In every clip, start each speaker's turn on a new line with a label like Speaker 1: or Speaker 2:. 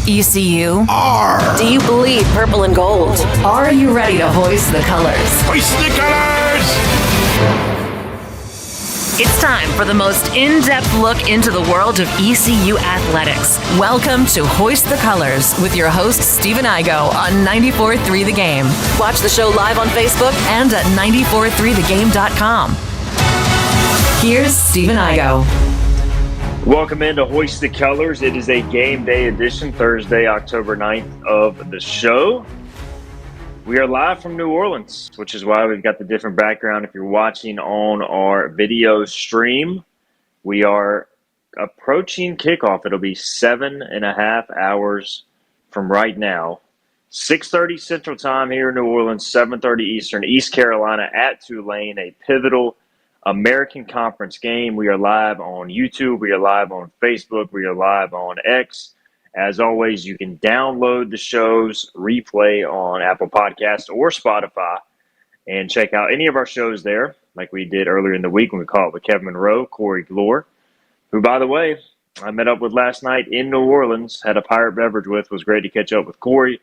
Speaker 1: ECU?
Speaker 2: R.
Speaker 1: Do you bleed purple and gold? Are you ready to hoist the colors?
Speaker 2: Hoist the colors!
Speaker 1: It's time for the most in-depth look into the world of ECU athletics. Welcome to Hoist the Colors with your host, Stephen Igo on 94.3 The Game. Watch the show live on Facebook and at 943thegame.com. Here's Stephen Igo.
Speaker 3: Welcome into Hoist the Colors. It is a game day edition, Thursday, October 9th of the show. We are live from New Orleans, which is why we've got the different background. If you're watching on our video stream, we are approaching kickoff. It'll be 7.5 hours from right now. 6:30 Central Time here in New Orleans, 7:30 Eastern, East Carolina at Tulane, a pivotal American Conference game. We are live on YouTube. We are live on Facebook. We are live on X. As always, you can download the show's replay on Apple Podcasts or Spotify and check out any of our shows there, like we did earlier in the week when we called with Kevin Monroe, Corey Glore, who, by the way, I met up with last night in New Orleans, had a pirate beverage with. Was great to catch up with Corey.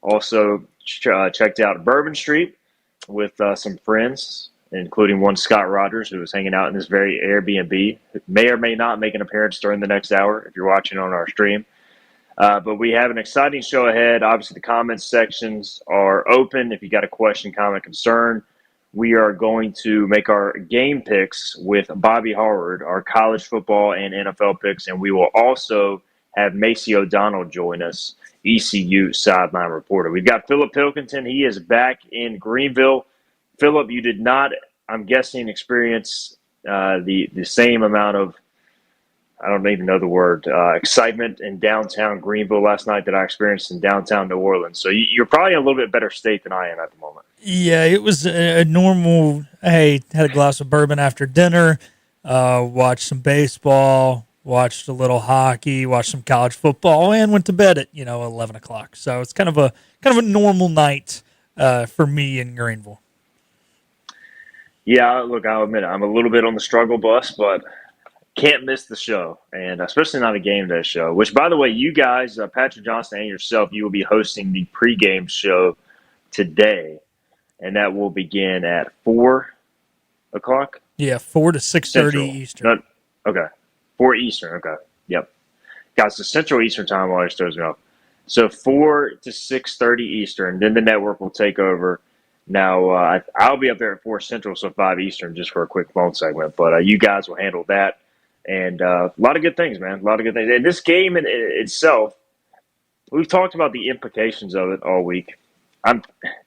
Speaker 3: Also checked out Bourbon Street with some friends, including one Scott Rogers, who was hanging out in this very Airbnb. May or may not make an appearance during the next hour if you're watching on our stream. But we have an exciting show ahead. Obviously, the comments sections are open. If you got a question, comment, concern, we are going to make our game picks with Bobby Harward, our college football and NFL picks, and we will also have Maceo Donald join us, ECU sideline reporter. We've got Philip Pilkington. He is back in Greenville. Philip, you did not, I'm guessing, experience the same amount of, I don't even know the word, excitement in downtown Greenville last night that I experienced in downtown New Orleans. So you're probably in a little bit better state than I am at the moment.
Speaker 4: Yeah, it was a normal, hey, had a glass of bourbon after dinner, watched some baseball, watched a little hockey, watched some college football, and went to bed at, 11 o'clock. So it's kind of a normal night for me in Greenville.
Speaker 3: Yeah, look, I'll admit it. I'm a little bit on the struggle bus, but can't miss the show, and especially not a game day show, which, by the way, you guys, Patrick Johnson and yourself, you will be hosting the pregame show today, and that will begin at 4 o'clock?
Speaker 4: Yeah, 4 to 6:30 Eastern.
Speaker 3: Okay, 4 Eastern, okay, yep. Guys, the Central Eastern time always throws me off. So 4 to 6:30 Eastern, then the network will take over. Now, I'll be up there at 4 Central, so 5 Eastern, just for a quick phone segment, but you guys will handle that. And a lot of good things, man. A lot of good things. And this game in itself, we've talked about the implications of it all week.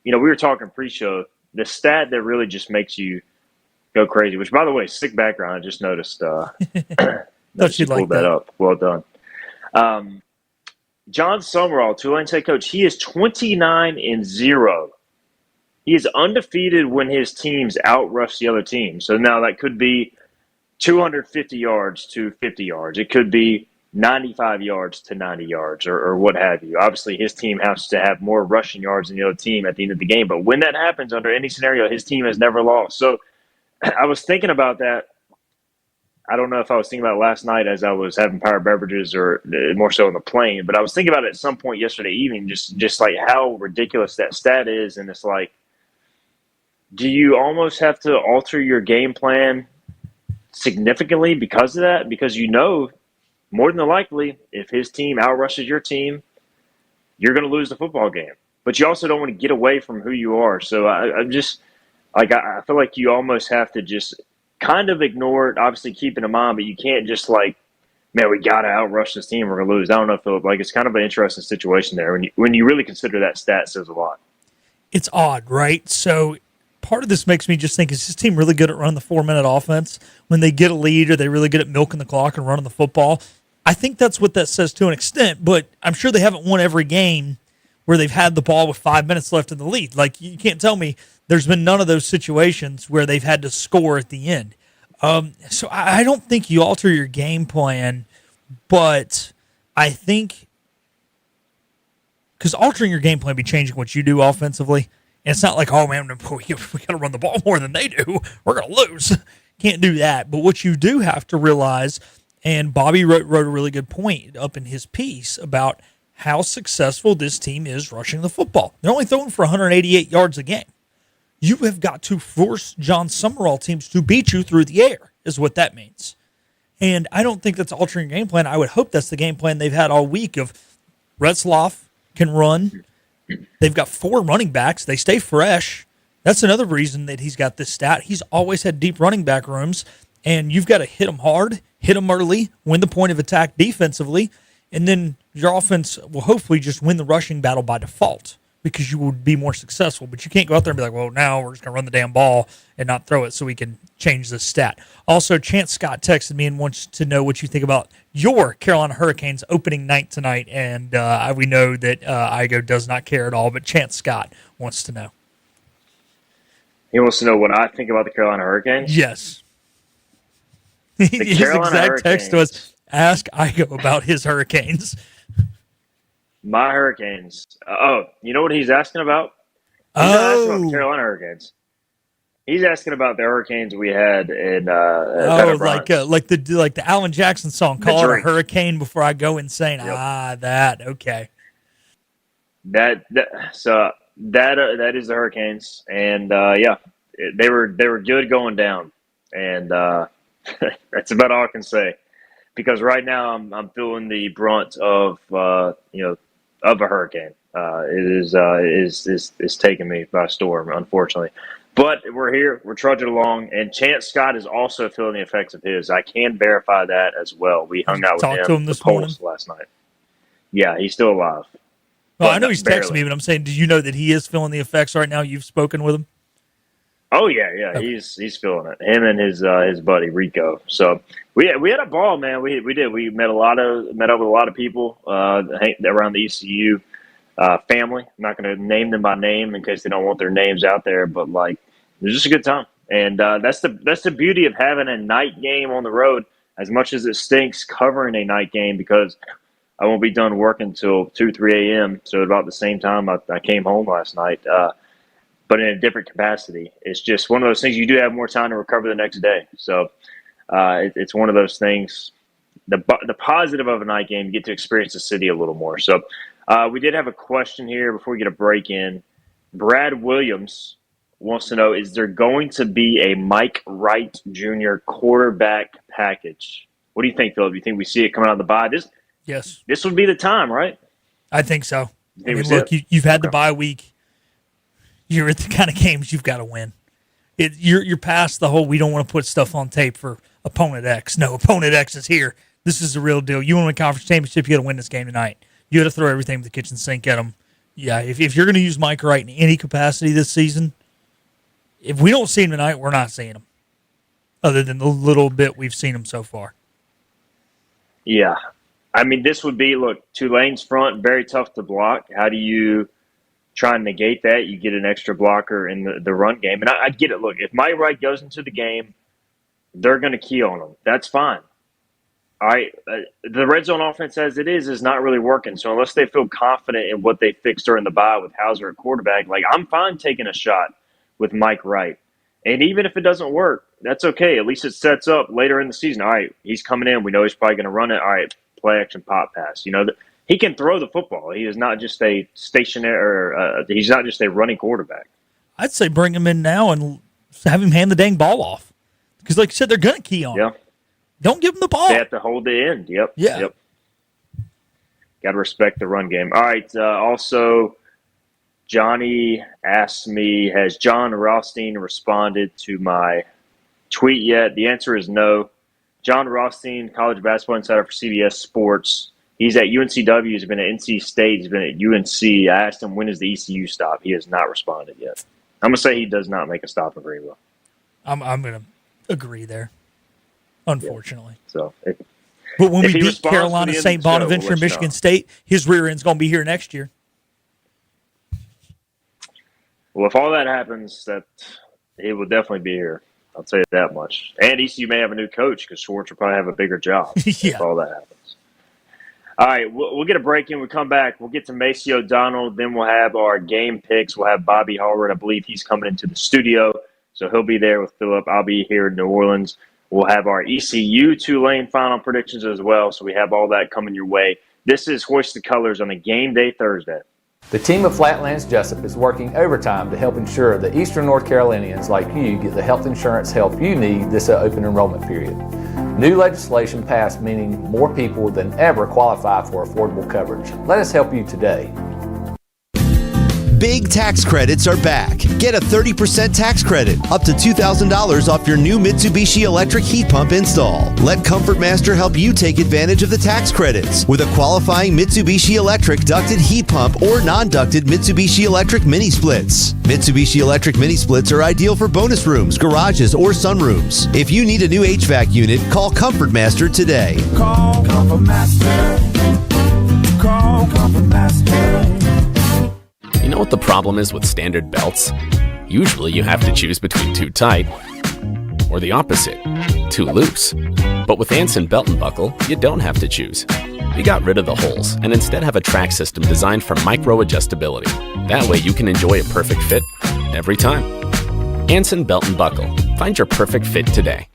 Speaker 3: We were talking pre-show. The stat that really just makes you go crazy, which, by the way, sick background. I just noticed.
Speaker 4: Thought you'd like that
Speaker 3: up. Well done. John Summerall, Tulane's head coach, he is 29-0. He is undefeated when his teams outrush the other team. So now that could be 250 yards to 50 yards. It could be 95 yards to 90 yards or what have you. Obviously, his team has to have more rushing yards than the other team at the end of the game. But when that happens, under any scenario, his team has never lost. So I was thinking about that. I don't know if I was thinking about it last night as I was having power beverages or more so on the plane. But I was thinking about it at some point yesterday evening, just like how ridiculous that stat is. And it's like, do you almost have to alter your game plan significantly because of that? Because more than likely, if his team outrushes your team, you're going to lose the football game. But you also don't want to get away from who you are. So I'm just like, I feel like you almost have to just kind of ignore it, obviously keep it in mind, but you can't just like, man, we got to outrush this team, we're going to lose. I don't know, Philip. Like, it's kind of an interesting situation there when you really consider that stat says a lot.
Speaker 4: It's odd, right? So part of this makes me just think, is this team really good at running the 4-minute offense? When they get a lead, are they really good at milking the clock and running the football? I think that's what that says to an extent, but I'm sure they haven't won every game where they've had the ball with 5 minutes left in the lead. Like, you can't tell me there's been none of those situations where they've had to score at the end. So I don't think you alter your game plan, but I think because altering your game plan would be changing what you do offensively. And it's not like, oh, man, we got to run the ball more than they do. We're going to lose. Can't do that. But what you do have to realize, and Bobby wrote a really good point up in his piece about how successful this team is rushing the football. They're only throwing for 188 yards a game. You have got to force John Summerall teams to beat you through the air, is what that means. And I don't think that's altering your game plan. I would hope that's the game plan they've had all week of Retzloff can run. They've got 4 running backs. They stay fresh. That's another reason that he's got this stat. He's always had deep running back rooms, and you've got to hit them hard, hit them early, win the point of attack defensively, and then your offense will hopefully just win the rushing battle by default because you would be more successful. But you can't go out there and be like, well, now we're just going to run the damn ball and not throw it so we can change this stat. Also, Chance Scott texted me and wants to know what you think about your Carolina Hurricanes opening night tonight. And we know that Igo does not care at all, but Chance Scott wants to know.
Speaker 3: He wants to know what I think about the Carolina Hurricanes?
Speaker 4: Yes. His
Speaker 3: Carolina
Speaker 4: exact
Speaker 3: Hurricanes.
Speaker 4: text was, ask Igo about his Hurricanes.
Speaker 3: My Hurricanes. You know what he's asking about? He's not asking about the Carolina Hurricanes. He's asking about the Hurricanes we had in
Speaker 4: like the Alan Jackson song, "Call it a hurricane before I go insane." Yep. That okay.
Speaker 3: That is the Hurricanes, and they were good going down, and that's about all I can say. Because right now I'm feeling the brunt of a hurricane. It is taking me by storm, unfortunately. But we're here. We're trudging along. And Chance Scott is also feeling the effects of his. I can verify that as well. We hung out with him
Speaker 4: this morning
Speaker 3: last night. Yeah, he's still alive.
Speaker 4: Well, I know he's texting me, but I'm saying, do you know that he is feeling the effects right now? You've spoken with him?
Speaker 3: Oh, yeah. Okay. He's feeling it. Him and his buddy, Rico. So we had a ball, man. We did. We met up with a lot of people around the ECU family. I'm not going to name them by name in case they don't want their names out there, but it was just a good time. And that's the beauty of having a night game on the road. As much as it stinks covering a night game, because I won't be done working until 2, 3 a.m. So about the same time I came home last night, but in a different capacity. It's just one of those things. You do have more time to recover the next day. So it's one of those things. The positive of a night game, you get to experience the city a little more. So we did have a question here before we get a break in. Brad Williams wants to know, is there going to be a Mike Wright Jr. quarterback package? What do you think, Philip? Do you think we see it coming out of the bye?
Speaker 4: Yes.
Speaker 3: This would be the time, right?
Speaker 4: I think so. Look, you've had the bye week. You're at the kind of games you've got to win. You're past the whole we don't want to put stuff on tape for opponent X. No, opponent X is here. This is the real deal. You want to win conference championship, you got to win this game tonight. You got to throw everything with the kitchen sink at them. Yeah, if you're going to use Mike Wright in any capacity this season, if we don't see him tonight, we're not seeing him, other than the little bit we've seen him so far.
Speaker 3: Yeah. I mean, this would be, Tulane's front, very tough to block. How do you try and negate that? You get an extra blocker in the run game. And I get it. Look, if Mike Wright goes into the game, they're going to key on him. That's fine. All right. The red zone offense as it is not really working. So unless they feel confident in what they fixed during the bye with Hauser at quarterback, I'm fine taking a shot with Mike Wright. And even if it doesn't work, that's okay. At least it sets up later in the season. All right, he's coming in. We know he's probably going to run it. All right, play action pop pass. He can throw the football. He is not just a stationary he's not just a running quarterback.
Speaker 4: I'd say bring him in now and have him hand the dang ball off. Because like you said, they're going to key on him. Don't give him the ball.
Speaker 3: They have to hold the end. Yep.
Speaker 4: Yeah.
Speaker 3: Yep. Got to respect the run game. All right. Also, Johnny asked me, has John Rothstein responded to my tweet yet? The answer is no. John Rothstein, college basketball insider for CBS Sports. He's at UNCW. He's been at NC State. He's been at UNC. I asked him, when is the ECU stop? He has not responded yet. I'm going to say he does not make a stop in Greenville.
Speaker 4: I'm going to agree there, unfortunately.
Speaker 3: Yeah. So,
Speaker 4: but when we beat Carolina, St. Bonaventure, and Michigan State, his rear end's going to be here next year.
Speaker 3: Well, if all that happens, that he will definitely be here. I'll tell you that much. And ECU may have a new coach because Schwartz will probably have a bigger job if all that happens. All right, we'll get a break in. We'll come back. We'll get to Maceo Donald. Then we'll have our game picks. We'll have Bobby Hallward. I believe he's coming into the studio. So he'll be there with Philip. I'll be here in New Orleans. We'll have our ECU-Tulane final predictions as well. So we have all that coming your way. This is Hoist the Colors on a game day Thursday.
Speaker 5: The team of Flatlands Jessup is working overtime to help ensure that Eastern North Carolinians like you get the health insurance help you need this open enrollment period. New legislation passed meaning more people than ever qualify for affordable coverage. Let us help you today.
Speaker 6: Big tax credits are back. Get a 30% tax credit, up to $2,000 off your new Mitsubishi electric heat pump install. Let Comfort Master help you take advantage of the tax credits with a qualifying Mitsubishi electric ducted heat pump or non-ducted Mitsubishi electric mini splits. Mitsubishi electric mini splits are ideal for bonus rooms, garages, or sunrooms. If you need a new HVAC unit, call Comfort Master today.
Speaker 2: Call Comfort Master. Call Comfort Master.
Speaker 7: You know what the problem is with standard belts? Usually you have to choose between too tight or the opposite, too loose. But with Anson Belt and Buckle, you don't have to choose. We got rid of the holes and instead have a track system designed for micro-adjustability. That way you can enjoy a perfect fit every time. Anson Belt and Buckle. Find your perfect fit today.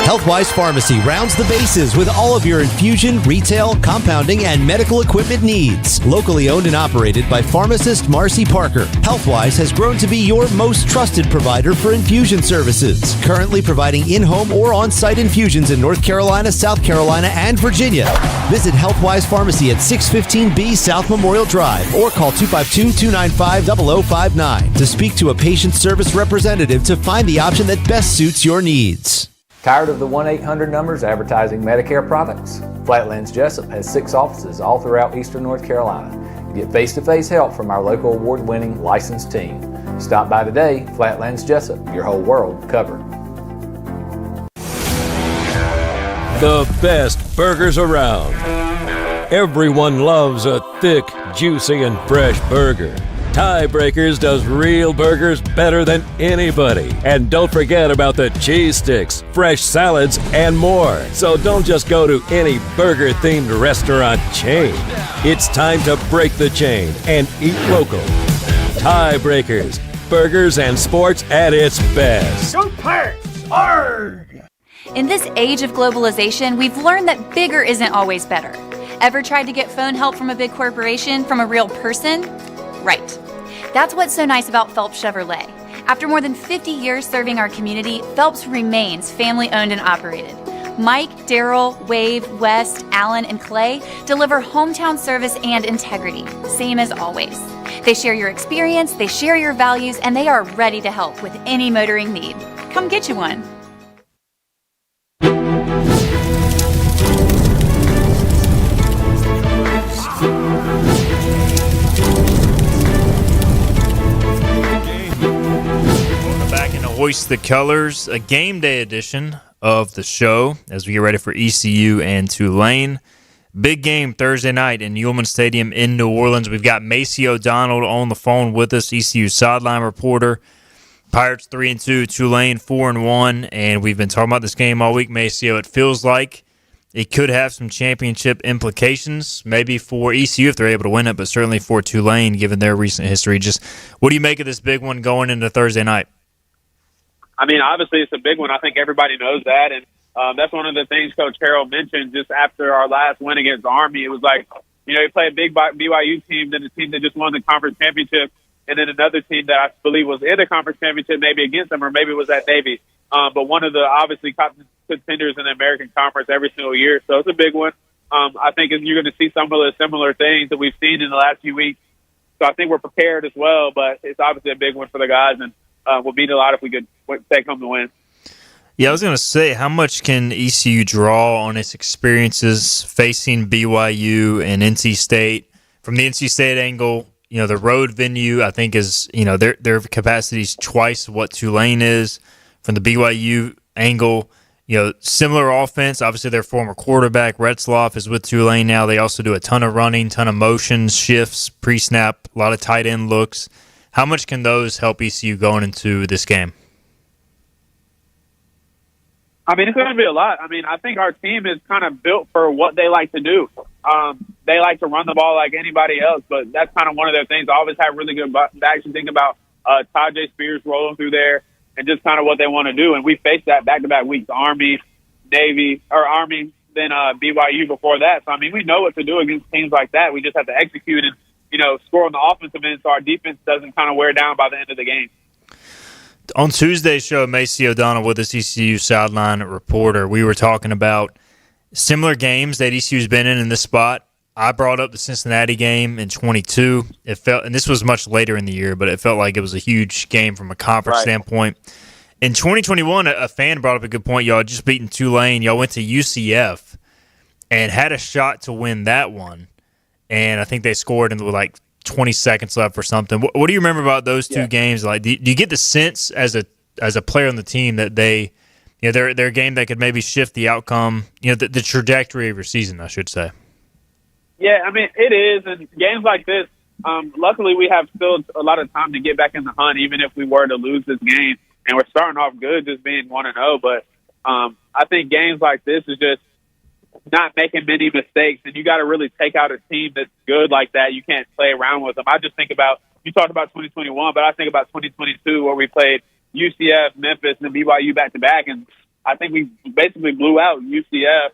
Speaker 6: Healthwise Pharmacy rounds the bases with all of your infusion, retail, compounding, and medical equipment needs. Locally owned and operated by pharmacist Marcy Parker, Healthwise has grown to be your most trusted provider for infusion services. Currently providing in-home or on-site infusions in North Carolina, South Carolina, and Virginia. Visit Healthwise Pharmacy at 615B South Memorial Drive or call 252-295-0059 to speak to a patient service representative to find the option that best suits your needs.
Speaker 5: Tired of the 1-800 numbers advertising Medicare products? Flatlands Jessup has 6 offices all throughout Eastern North Carolina. Get face-to-face help from our local award-winning licensed team. Stop by today. Flatlands Jessup, your whole world covered.
Speaker 8: The best burgers around. Everyone loves a thick, juicy, and fresh burger. Tiebreakers does real burgers better than anybody. And don't forget about the cheese sticks, fresh salads, and more. So don't just go to any burger-themed restaurant chain. It's time to break the chain and eat local. Tiebreakers, burgers and sports at its best.
Speaker 2: Go Pirates! Arg!
Speaker 9: In this age of globalization, we've learned that bigger isn't always better. Ever tried to get phone help from a big corporation from a real person? Right. That's what's so nice about Phelps Chevrolet. After more than 50 years serving our community, Phelps remains family-owned and operated. Mike, Daryl, Wave, West, Allen, and Clay deliver hometown service and integrity, same as always. They share your experience, they share your values, and they are ready to help with any motoring need. Come get you one.
Speaker 10: Hoist the Colors, a game day edition of the show as we get ready for ECU and Tulane. Big game Thursday night in Ullman Stadium in New Orleans. We've got Maceo Donald on the phone with us, ECU sideline reporter. Pirates 3-2, Tulane 4-1, and we've been talking about this game all week, Maceo. It feels like it could have some championship implications, maybe for ECU if they're able to win it, but certainly for Tulane given their recent history. Just what do you make of this big one going into Thursday night?
Speaker 11: I mean, obviously it's a big one. I think everybody knows that, and that's one of the things Coach Harrell mentioned just after our last win against Army. It was like, you know, you play a big BYU team, then the team that just won the conference championship, and then another team that I believe was in the conference championship, maybe against them, or maybe it was at Navy. But one of the obviously top contenders in the American Conference every single year, so it's a big one. I think you're going to see some of the similar things that we've seen in the last few weeks. So I think we're prepared as well, but it's obviously a big one for the guys, and we'll mean a lot if we could take home the win.
Speaker 10: Yeah, I was going to say, how much can ECU draw on its experiences facing BYU and NC State? From the NC State angle, you know, the road venue, I think, is, you know, their capacity is twice what Tulane is. From the BYU angle, you know, similar offense. Obviously, their former quarterback, Retzloff, is with Tulane now. They also do a ton of running, ton of motions, shifts, pre-snap, a lot of tight end looks. How much can those help ECU going into this game?
Speaker 11: I mean, it's going to be a lot. I mean, I think our team is kind of built for what they like to do. They like to run the ball like anybody else, but that's kind of one of their things. I always have really good backs. You think about Tajay Spears rolling through there, and just kind of what they want to do. And we faced that back-to-back weeks: Army, Navy, then BYU before that. So I mean, we know what to do against teams like that. We just have to execute and score on the offensive end so our defense doesn't kind of wear down by the end of the game.
Speaker 10: On Tuesday's show, Maceo O'Donnell with us, ECU sideline reporter, we were talking about similar games that ECU's been in this spot. I brought up the Cincinnati game in 22. And this was much later in the year, but it felt like it was a huge game from a conference standpoint. In 2021, a fan brought up a good point. Y'all had just beaten Tulane. Y'all went to UCF and had a shot to win that one. And I think they scored in like 20 seconds left or something. What do you remember about those two games? Like, do you get the sense as a player on the team that they're a game that could maybe shift the outcome, the trajectory of your season, I should say?
Speaker 11: Yeah, I mean, it is. And games like this, luckily we have still a lot of time to get back in the hunt, even if we were to lose this game. And we're starting off good, just being 1-0. But I think games like this is just not making many mistakes, and you got to really take out a team that's good like that. You can't play around with them. I just think about, you talked about 2021, but I think about 2022 where we played UCF, Memphis, and BYU back-to-back, and I think we basically blew out UCF.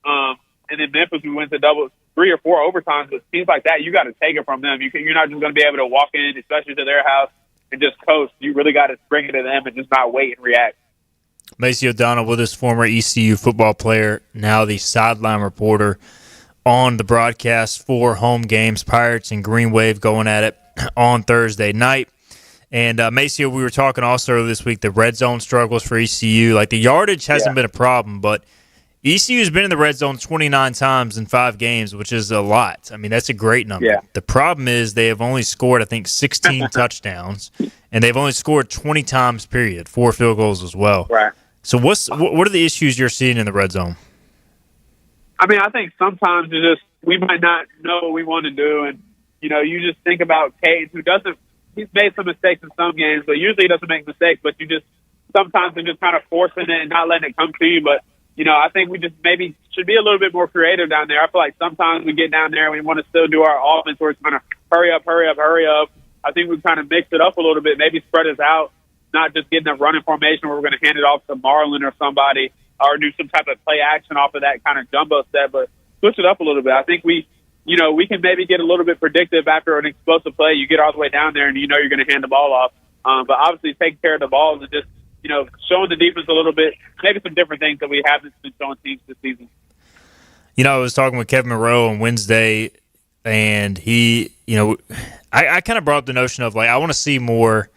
Speaker 11: And then Memphis, we went to 3 or 4 overtimes. But teams like that, you got to take it from them. You're not just going to be able to walk in, especially to their house, and just coast. You really got to bring it to them and just not wait and react.
Speaker 10: Maceo O'Donnell with us, former ECU football player, now the sideline reporter on the broadcast for home games. Pirates and Green Wave going at it on Thursday night. And Maceo, we were talking also this week, the red zone struggles for ECU. Like, the yardage hasn't been a problem, but ECU's been in the red zone 29 times in 5 games, which is a lot. I mean, that's a great number.
Speaker 11: Yeah.
Speaker 10: The problem is they have only scored, I think, 16 touchdowns, and they've only scored 20 times, period, 4 field goals as well.
Speaker 11: Right.
Speaker 10: So what are the issues you're seeing in the red zone?
Speaker 11: I mean, I think sometimes it's just we might not know what we want to do. And, you just think about Cade, he's made some mistakes in some games, but usually he doesn't make mistakes. But sometimes they're just kind of forcing it and not letting it come to you. But, I think we just maybe should be a little bit more creative down there. I feel like sometimes we get down there and we want to still do our offense where it's kind of hurry up. I think we kind of mix it up a little bit, maybe spread us out, not just getting a running formation where we're going to hand it off to Marlon or somebody or do some type of play action off of that kind of jumbo set, but switch it up a little bit. I think we can maybe get a little bit predictive after an explosive play. You get all the way down there and you're going to hand the ball off. But obviously taking care of the balls and just, showing the defense a little bit, maybe some different things that we haven't been showing teams this season.
Speaker 10: I was talking with Kevin Monroe on Wednesday, and he, I kind of brought up the notion of, like, I want to see more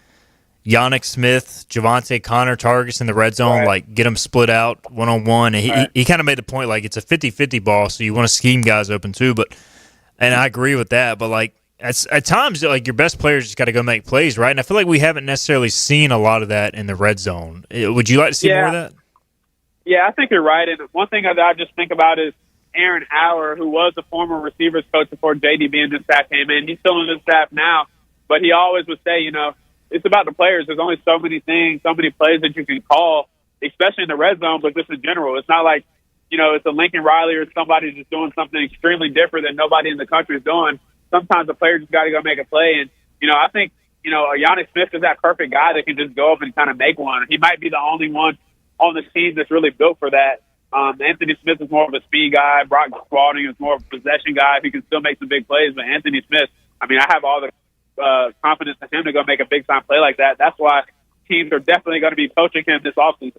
Speaker 10: Yannick Smith, Javante Connor targets in the red zone, like get them split out one-on-one. And he kind of made the point, like, it's a 50-50 ball, so you want to scheme guys open too. And I agree with that. But, like, at times, like, your best players just got to go make plays, right? And I feel like we haven't necessarily seen a lot of that in the red zone. Would you like to see more of that?
Speaker 11: Yeah, I think you're right. And one thing that I just think about is Aaron Hauer, who was the former receivers coach before JD being the staff came in. He's still in the staff now, but he always would say, it's about the players. There's only so many things, so many plays that you can call, especially in the red zone, but just in general. It's not like, it's a Lincoln Riley or somebody just doing something extremely different that nobody in the country is doing. Sometimes the player just got to go make a play. And, I think, Yannick Smith is that perfect guy that can just go up and kind of make one. He might be the only one on the team that's really built for that. Anthony Smith is more of a speed guy. Brock Spalding is more of a possession guy who can still make some big plays. But Anthony Smith, I mean, I have all the confidence in him to go make a big-time play like that. That's why teams are definitely going to be coaching him this offseason.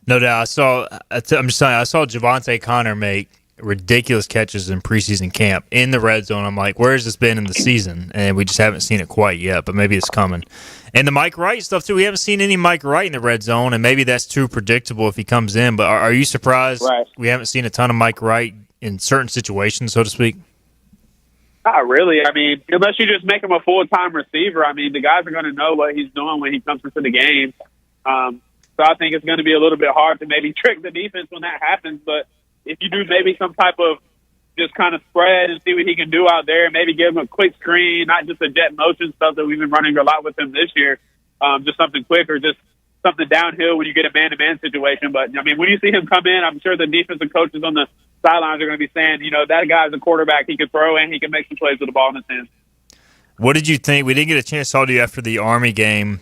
Speaker 10: No doubt. I saw Javante Connor make ridiculous catches in preseason camp in the red zone. I'm like, where has this been in the season? And we just haven't seen it quite yet, but maybe it's coming. And the Mike Wright stuff, too. We haven't seen any Mike Wright in the red zone, and maybe that's too predictable if he comes in. But are you surprised we haven't seen a ton of Mike Wright in certain situations, so to speak?
Speaker 11: Not really. I mean, unless you just make him a full-time receiver, I mean, the guys are going to know what he's doing when he comes into the game. So I think it's going to be a little bit hard to maybe trick the defense when that happens. But if you do maybe some type of just kind of spread and see what he can do out there, maybe give him a quick screen, not just a jet motion stuff that we've been running a lot with him this year, just something quick or just something downhill when you get a man-to-man situation. But, I mean, when you see him come in, I'm sure the defensive coaches on the sidelines are going to be saying, that guy's a quarterback. He can throw and he can make some plays with the ball in his hands.
Speaker 10: What did you think? We didn't get a chance to talk to you after the Army game,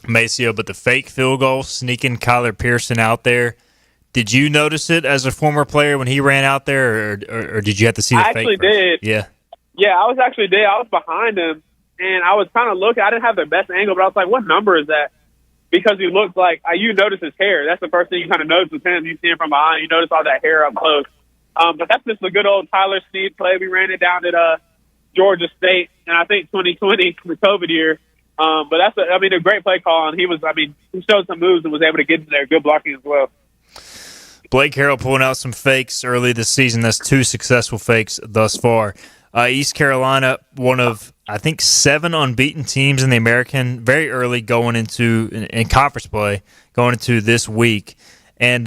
Speaker 10: Maceo, but the fake field goal, sneaking Kyler Pearson out there. Did you notice it as a former player when he ran out there, or did you have to see the fake?
Speaker 11: I actually did.
Speaker 10: Yeah.
Speaker 11: Yeah, I was behind him, and I was kind of looking. I didn't have the best angle, but I was like, what number is that? Because he looked like you notice his hair. That's the first thing you kind of notice with him. You see him from behind. You notice all that hair up close. But that's just a good old Tyler Snead play. We ran it down at Georgia State, and I think 2020, the COVID year. But that's a great play call, and he showed some moves and was able to get in there. Good blocking as well.
Speaker 10: Blake Harrell pulling out some fakes early this season. That's 2 successful fakes thus far. East Carolina, one of, I think, 7 unbeaten teams in the American very early going into in conference play, going into this week. And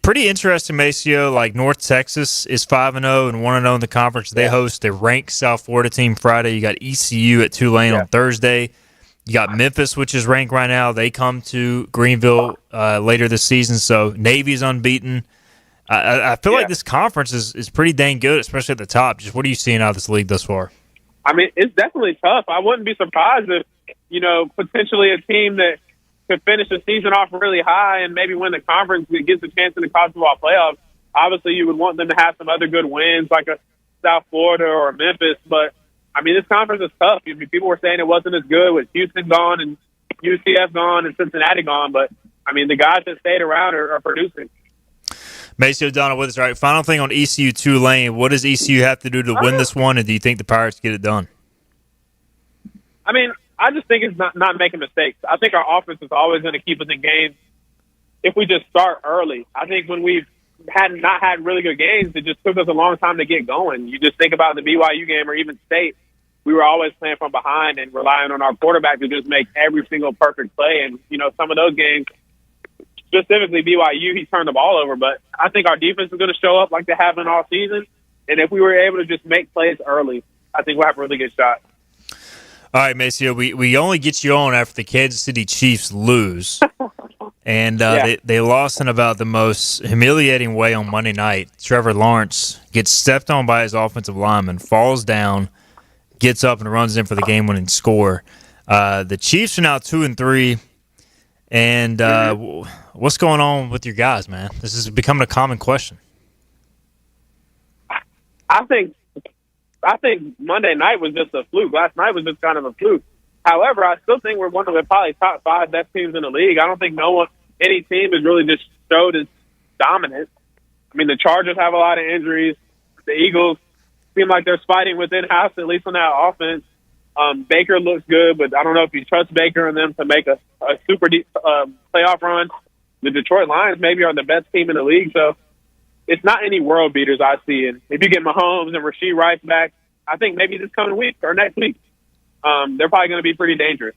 Speaker 10: pretty interesting, Maceo. Like North Texas is 5-0 and 1-0 in the conference. They host a ranked South Florida team Friday. You got ECU at Tulane on Thursday. You got Memphis, which is ranked right now. They come to Greenville later this season. So Navy's unbeaten. I feel like this conference is pretty dang good, especially at the top. Just what are you seeing out of this league thus far?
Speaker 11: I mean, it's definitely tough. I wouldn't be surprised if, potentially a team that could finish the season off really high and maybe win the conference and gets a chance in the college football playoffs. Obviously, you would want them to have some other good wins like a South Florida or Memphis. But, I mean, this conference is tough. People were saying it wasn't as good with Houston gone and UCF gone and Cincinnati gone. But, I mean, the guys that stayed around are producing.
Speaker 10: Maceo Donald with us. All right, final thing on ECU-Tulane. What does ECU have to do to win this one, and do you think the Pirates get it done?
Speaker 11: I mean, I just think it's not making mistakes. I think our offense is always going to keep us in games if we just start early. I think when we've not had really good games, it just took us a long time to get going. You just think about the BYU game or even State. We were always playing from behind and relying on our quarterback to just make every single perfect play. And, some of those games, specifically BYU, he turned the ball over. But I think our defense is going to show up like they have been all season. And if we were able to just make plays early, I think we'll have a really good shot.
Speaker 10: All right, Maceo, we only get you on after the Kansas City Chiefs lose. And they lost in about the most humiliating way on Monday night. Trevor Lawrence gets stepped on by his offensive lineman, falls down, gets up and runs in for the game-winning score. The Chiefs are now 2-3. And what's going on with your guys, man? This is becoming a common question.
Speaker 11: I think Monday night was just a fluke. Last night was just kind of a fluke. However, I still think we're one of the probably top 5 best teams in the league. I don't think any team has really just showed its dominance. I mean, the Chargers have a lot of injuries. The Eagles seem like they're fighting within house, at least on that offense. Baker looks good, but I don't know if you trust Baker and them to make a super deep playoff run. The Detroit Lions maybe are the best team in the league, so it's not any world beaters I see. And if you get Mahomes and Rashee Rice back, I think maybe this coming week or next week, they're probably going to be pretty dangerous.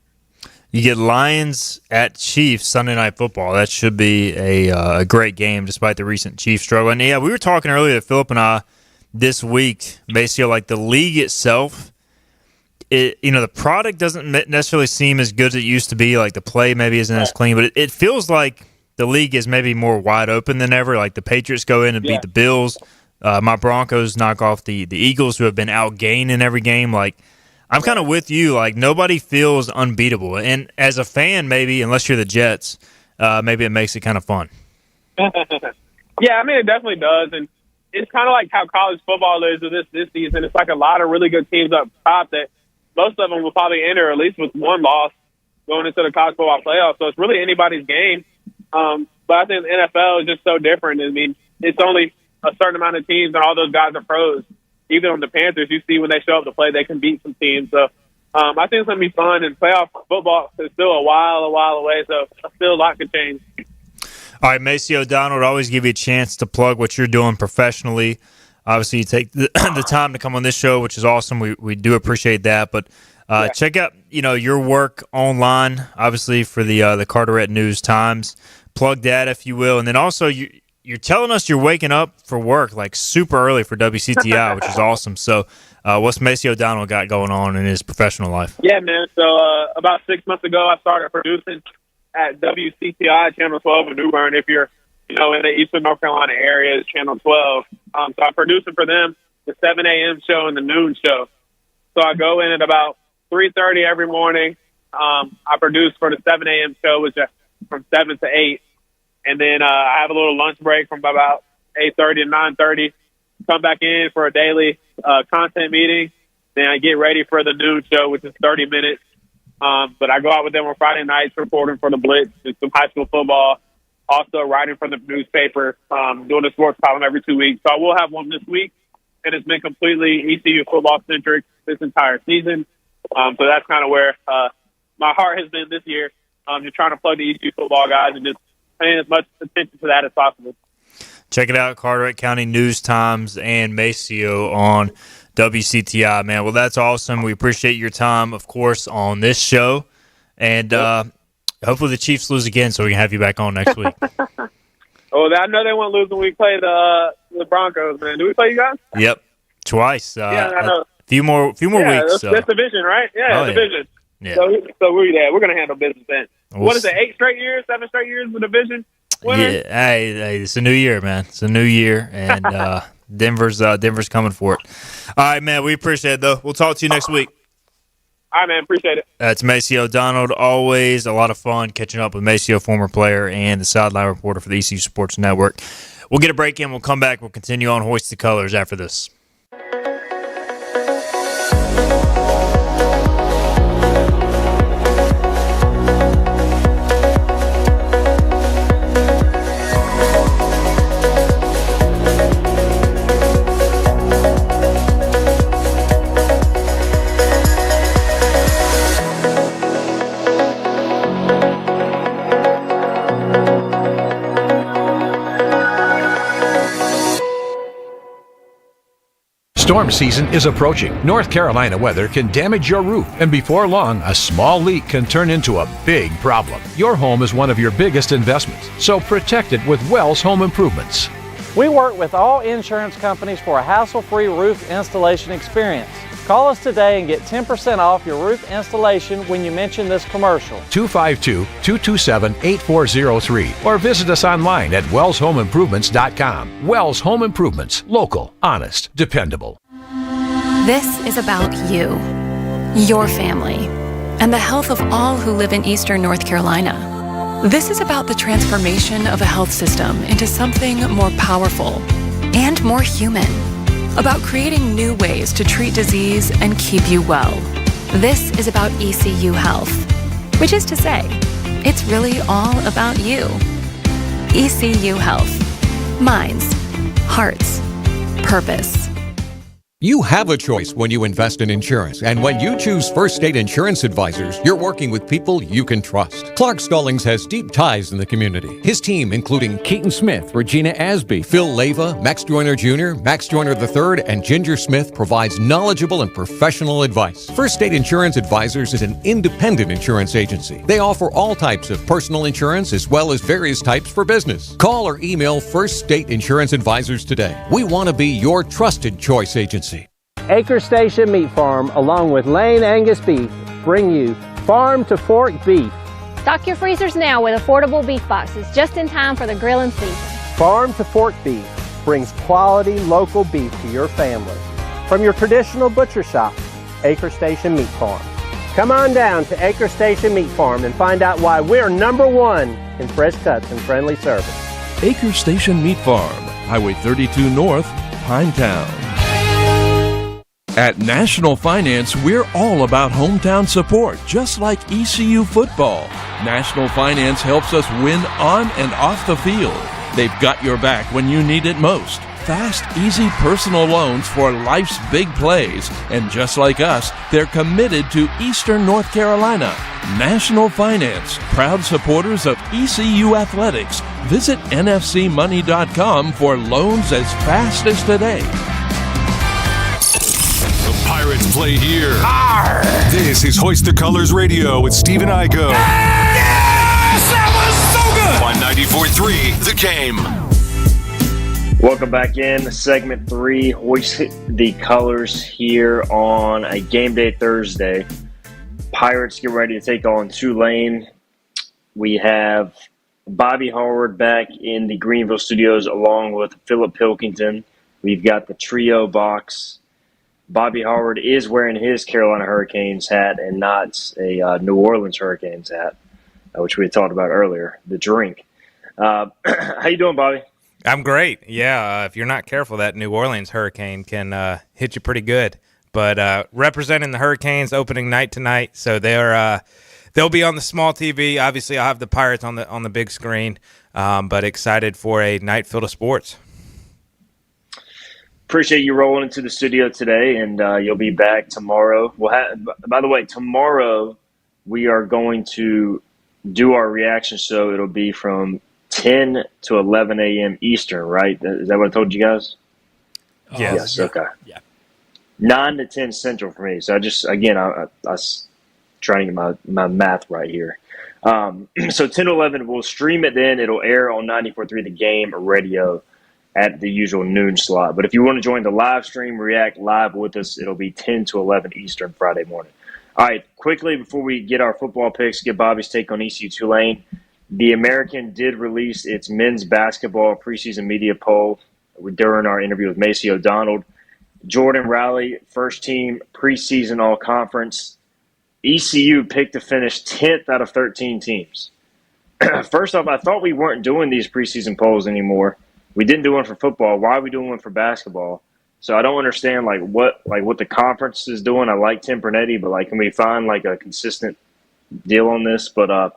Speaker 10: You get Lions at Chiefs Sunday Night Football. That should be a great game despite the recent Chiefs struggle. And, we were talking earlier, Philip and I, this week, basically like the league itself, the product doesn't necessarily seem as good as it used to be. Like the play maybe isn't as clean, but it feels like the league is maybe more wide open than ever. Like the Patriots go in and beat the Bills. My Broncos knock off the Eagles, who have been outgained in every game. Like, I'm kind of with you. Like, nobody feels unbeatable. And as a fan, maybe, unless you're the Jets, maybe it makes it kind of fun.
Speaker 11: Yeah, I mean, it definitely does. And it's kind of like how college football is this season. It's like a lot of really good teams up top that most of them will probably enter at least with one loss going into the college football playoffs. So it's really anybody's game. But I think the NFL is just so different. I mean, it's only a certain amount of teams, and all those guys are pros. Even on the Panthers, you see when they show up to play, they can beat some teams. So I think it's going to be fun. And playoff football is still a while away, so still a lot could change.
Speaker 10: All right, Maceo Donald, always give you a chance to plug what you're doing professionally. Obviously, you take the time to come on this show, which is awesome. We do appreciate that. But check out your work online, obviously, for the Carteret News Times. Plug that, if you will. And then also, you're telling us you're waking up for work like super early for WCTI, which is awesome. So what's Maceo Donald got going on in his professional life?
Speaker 11: Yeah, man. So about 6 months ago, I started producing at WCTI, Channel 12 in New Bern. If you're in the Eastern North Carolina area, it's Channel 12. So I'm producing for them the 7 a.m. show and the noon show. So I go in at about 3:30 every morning. I produce for the 7 a.m. show, which is from 7 to 8. And then I have a little lunch break from about 8:30 to 9:30. Come back in for a daily content meeting. Then I get ready for the noon show, which is 30 minutes. But I go out with them on Friday nights reporting for the Blitz, and some high school football, also writing for the newspaper, doing a sports column every 2 weeks. So I will have one this week, and it's been completely ECU football-centric this entire season. So that's kind of where my heart has been this year, just trying to plug the ECU football guys and just paying as much attention to that as possible.
Speaker 10: Check it out, Carteret County News Times and Maceo on WCTI, man. Well, that's awesome. We appreciate your time, of course, on this show. And hopefully the Chiefs lose again so we can have you back on next week.
Speaker 11: Oh, I know they won't lose when we play the Broncos, man. Do we play you guys?
Speaker 10: Yep, twice.
Speaker 11: Yeah, I know.
Speaker 10: A few more weeks.
Speaker 11: That's division, right? Yeah, division.
Speaker 10: Yeah.
Speaker 11: So we're going to handle business then. What is it, 8 straight years, 7 straight years with division? Winner?
Speaker 10: Yeah, hey, it's a new year, man. It's a new year, and Denver's coming for it. All right, man, we appreciate it, though. We'll talk to you next week.
Speaker 11: All right, man, appreciate it.
Speaker 10: It's Maceo Donald. Always a lot of fun catching up with Maceo, former player and the sideline reporter for the ECU Sports Network. We'll get a break in. We'll come back. We'll continue on Hoist the Colors after this.
Speaker 12: Storm season is approaching. North Carolina weather can damage your roof, and before long, a small leak can turn into a big problem. Your home is one of your biggest investments, so protect it with Wells Home Improvements.
Speaker 13: We work with all insurance companies for a hassle-free roof installation experience. Call us today and get 10% off your roof installation when you mention this commercial.
Speaker 12: 252-227-8403 or visit us online at wellshomeimprovements.com. Wells Home Improvements. Local, honest, dependable.
Speaker 14: This is about you, your family, and the health of all who live in Eastern North Carolina. This is about the transformation of a health system into something more powerful and more human. About creating new ways to treat disease and keep you well. This is about ECU Health, which is to say, it's really all about you. ECU Health. Minds, hearts, purpose.
Speaker 15: You have a choice when you invest in insurance, and when you choose First State Insurance Advisors, you're working with people you can trust. Clark Stallings has deep ties in the community. His team, including Keaton Smith, Regina Asby, Phil Leyva, Max Joyner Jr., Max Joyner III, and Ginger Smith, provides knowledgeable and professional advice. First State Insurance Advisors is an independent insurance agency. They offer all types of personal insurance as well as various types for business. Call or email First State Insurance Advisors today. We want to be your trusted choice agency.
Speaker 13: Acre Station Meat Farm, along with Lane Angus Beef, bring you Farm to Fork Beef.
Speaker 16: Stock your freezers now with affordable beef boxes just in time for the grilling season.
Speaker 13: Farm to Fork Beef brings quality local beef to your family. From your traditional butcher shop, Acre Station Meat Farm. Come on down to Acre Station Meat Farm and find out why we're #1 in fresh cuts and friendly service.
Speaker 17: Acre Station Meat Farm, Highway 32 North, Pinetown. At National Finance, we're all about hometown support, just like ECU football. National Finance helps us win on and off the field. They've got your back when you need it most. Fast, easy personal loans for life's big plays. And just like us, they're committed to Eastern North Carolina. National Finance, proud supporters of ECU athletics. Visit nfcmoney.com for loans as fast as today.
Speaker 18: Pirates play here. Arr! This is Hoist the Colors Radio with Stephen Igo.
Speaker 2: Yes! That was so good!
Speaker 18: On 94.3, The Game.
Speaker 3: Welcome back in. Segment 3, Hoist the Colors here on a game day Thursday. Pirates get ready to take on Tulane. We have Bobby Howard back in the Greenville studios along with Philip Pilkington. We've got the trio box. Bobby Howard is wearing his Carolina Hurricanes hat and not a New Orleans Hurricanes hat, which we talked about earlier, the drink. How you doing, Bobby?
Speaker 19: I'm great. Yeah, if you're not careful, that New Orleans Hurricane can hit you pretty good. But representing the Hurricanes opening night tonight, so they'll be on the small TV. Obviously, I'll have the Pirates on the big screen, but excited for a night filled of sports.
Speaker 3: Appreciate you rolling into the studio today, and you'll be back tomorrow. By the way, tomorrow we are going to do our reaction show. It'll be from 10 to 11 a.m. Eastern, right? Is that what I told you guys? Yes. Okay.
Speaker 4: Yeah.
Speaker 3: 9 to 10 Central for me. So I was trying to get my math right here. So 10 to 11, we'll stream it then. It'll air on 94.3 The Game radio at the usual noon slot. But if you want to join the live stream, react live with us, it'll be 10 to 11 Eastern Friday morning. All right, quickly before we get our football picks, get Bobby's take on ECU-Tulane. The American did release its men's basketball preseason media poll during our interview with Maceo Donald. Jordan Riley, first team preseason all-conference. ECU picked to finish 10th out of 13 teams. First off, I thought we weren't doing these preseason polls anymore. We didn't do one for football. Why are we doing one for basketball? So I don't understand what the conference is doing. I like Tim Pernetti, but can we find a consistent deal on this? But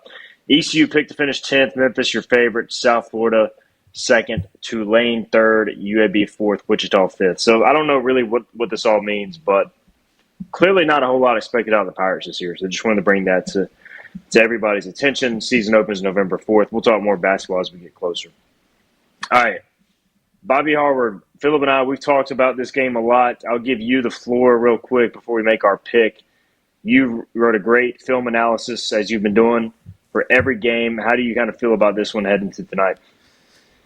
Speaker 3: ECU picked to finish 10th. Memphis, your favorite. South Florida, 2nd. Tulane, 3rd. UAB, 4th. Wichita, 5th. So I don't know really what this all means, but clearly not a whole lot expected out of the Pirates this year. So I just wanted to bring that to everybody's attention. Season opens November 4th. We'll talk more basketball as we get closer. All right. Bobby Howard, Philip and I, we've talked about this game a lot. I'll give you the floor real quick before we make our pick. You wrote a great film analysis, as you've been doing, for every game. How do you kind of feel about this one heading to tonight?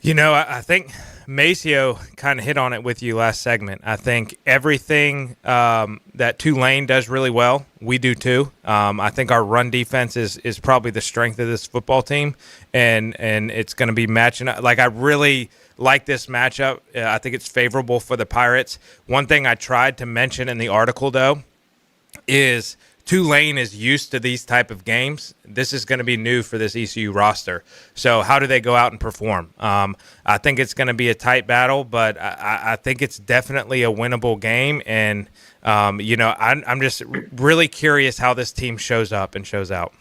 Speaker 19: I think Maceo kind of hit on it with you last segment. I think everything that Tulane does really well, we do too. I think our run defense is probably the strength of this football team, and it's going to be matching up. I really like this matchup. I think it's favorable for the Pirates. One thing I tried to mention in the article, though, is Tulane is used to these type of games. This is going to be new for this ECU roster. So how do they go out and perform? I think it's going to be a tight battle, but I think it's definitely a winnable game. And, I'm just really curious how this team shows up and shows out.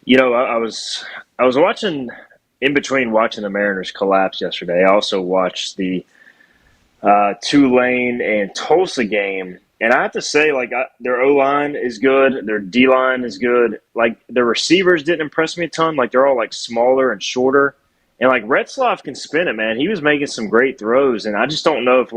Speaker 3: I was watching – in between watching the Mariners collapse yesterday, I also watched the Tulane and Tulsa game. And I have to say, their O-line is good. Their D-line is good. Their receivers didn't impress me a ton. They're all, smaller and shorter. And, Retzlaff can spin it, man. He was making some great throws. And I just don't know if,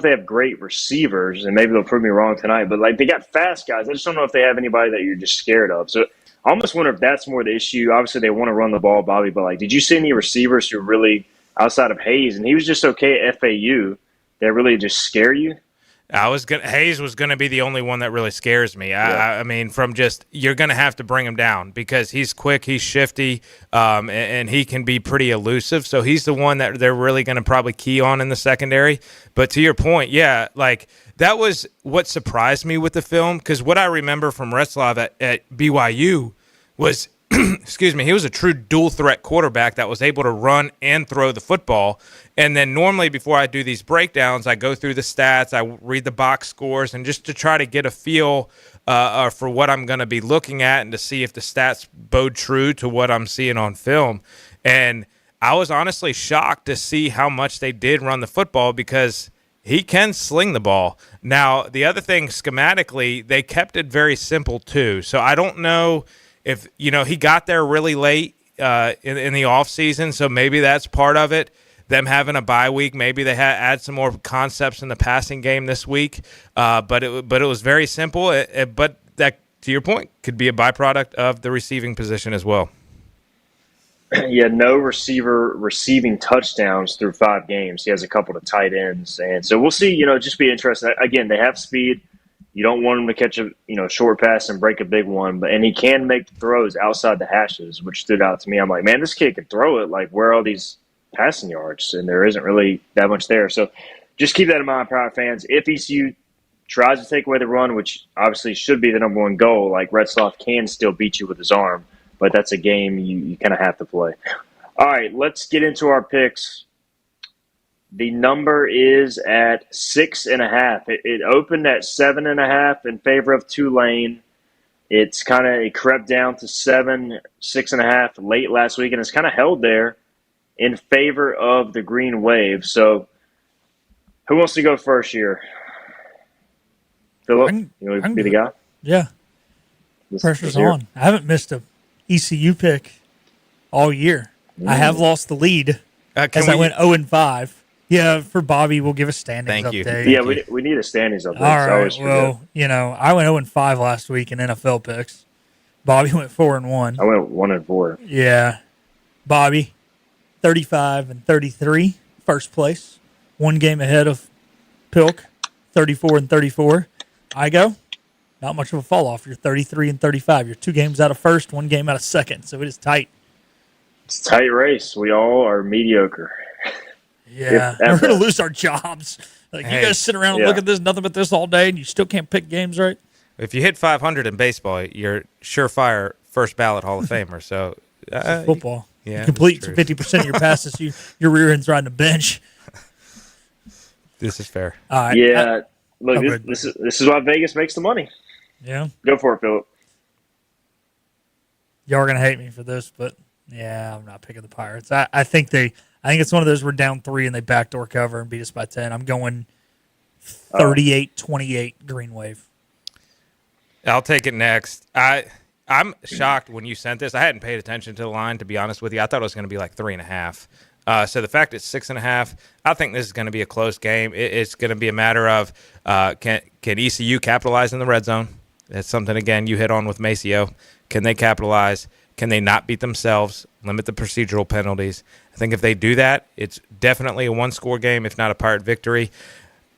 Speaker 3: they have great receivers. And maybe they'll prove me wrong tonight. But, they got fast guys. I just don't know if they have anybody that you're just scared of. So I almost wonder if that's more the issue. Obviously, they want to run the ball, Bobby. But, did you see any receivers who really, outside of Hayes, and he was just okay at FAU, that really just scare you?
Speaker 19: Hayes was going to be the only one that really scares me.
Speaker 3: Yeah.
Speaker 19: I mean, you're going to have to bring him down because he's quick, he's shifty, and he can be pretty elusive. So he's the one that they're really going to probably key on in the secondary. But to your point, yeah, that was what surprised me with the film, because what I remember from Retzlaff at BYU was, excuse me, he was a true dual-threat quarterback that was able to run and throw the football. And then normally before I do these breakdowns, I go through the stats, I read the box scores, and just to try to get a feel for what I'm going to be looking at and to see if the stats bode true to what I'm seeing on film. And I was honestly shocked to see how much they did run the football, because he can sling the ball. Now, the other thing, schematically, they kept it very simple too. So I don't know if, he got there really late in the offseason, so maybe that's part of it. Them having a bye week, maybe they add some more concepts in the passing game this week. But it was very simple. But that, to your point, could be a byproduct of the receiving position as well.
Speaker 3: Yeah, no receiver receiving touchdowns through 5 games. He has a couple of tight ends. And so we'll see, just be interesting. Again, they have speed. You don't want him to catch a short pass and break a big one, and he can make throws outside the hashes, which stood out to me. I'm like, man, this kid can throw it. Where are all these passing yards? And there isn't really that much there. So just keep that in mind, Pride fans. If ECU tries to take away the run, which obviously should be the number one goal, like Retzloff can still beat you with his arm, but that's a game you kind of have to play. All right, let's get into our picks. The number is at 6.5. It opened at 7.5 in favor of Tulane. It crept down to 6.5 late last week, and it's kind of held there in favor of the Green Wave. So, who wants to go first here? Philip, you want to be the guy?
Speaker 4: Yeah. Pressure's on. I haven't missed a ECU pick all year. I have lost the lead as I went 0-5. Yeah, for Bobby, we'll give a standings update.
Speaker 3: Yeah, we need a standings update.
Speaker 4: All right. Well, I went 0-5 last week in NFL picks. Bobby went 4-1.
Speaker 3: I went 1-4.
Speaker 4: Yeah. Bobby, 35-33, first place. One game ahead of Pilk, 34-34. I go. Not much of a fall off. You're 33-35. You're 2 games out of first, 1 game out of second. So it is tight.
Speaker 3: It's a tight race. We all are mediocre.
Speaker 4: Yeah, we're going to lose our jobs. You guys sit around and look at this, nothing but this all day, and you still can't pick games right?
Speaker 19: If you hit 500 in baseball, you're surefire first ballot Hall of Famer. So
Speaker 4: football.
Speaker 19: Yeah,
Speaker 4: you complete 50% of your passes, your rear end's riding the bench.
Speaker 19: This is fair.
Speaker 3: Look, this is why Vegas makes the money.
Speaker 4: Yeah.
Speaker 3: Go for it, Philip.
Speaker 4: Y'all are going to hate me for this, but yeah, I'm not picking the Pirates. I think it's one of those we're down 3 and they backdoor cover and beat us by 10. I'm going 38-28 Green Wave.
Speaker 19: I'll take it next. I'm shocked when you sent this. I hadn't paid attention to the line, to be honest with you. I thought it was going to be like 3.5. So the fact it's 6.5, I think this is going to be a close game. It's going to be a matter of can ECU capitalize in the red zone? That's something, again, you hit on with Maceo. Can they capitalize? Can they not beat themselves? Limit the procedural penalties. I think if they do that, it's definitely a 1-score game, if not a Pirate victory.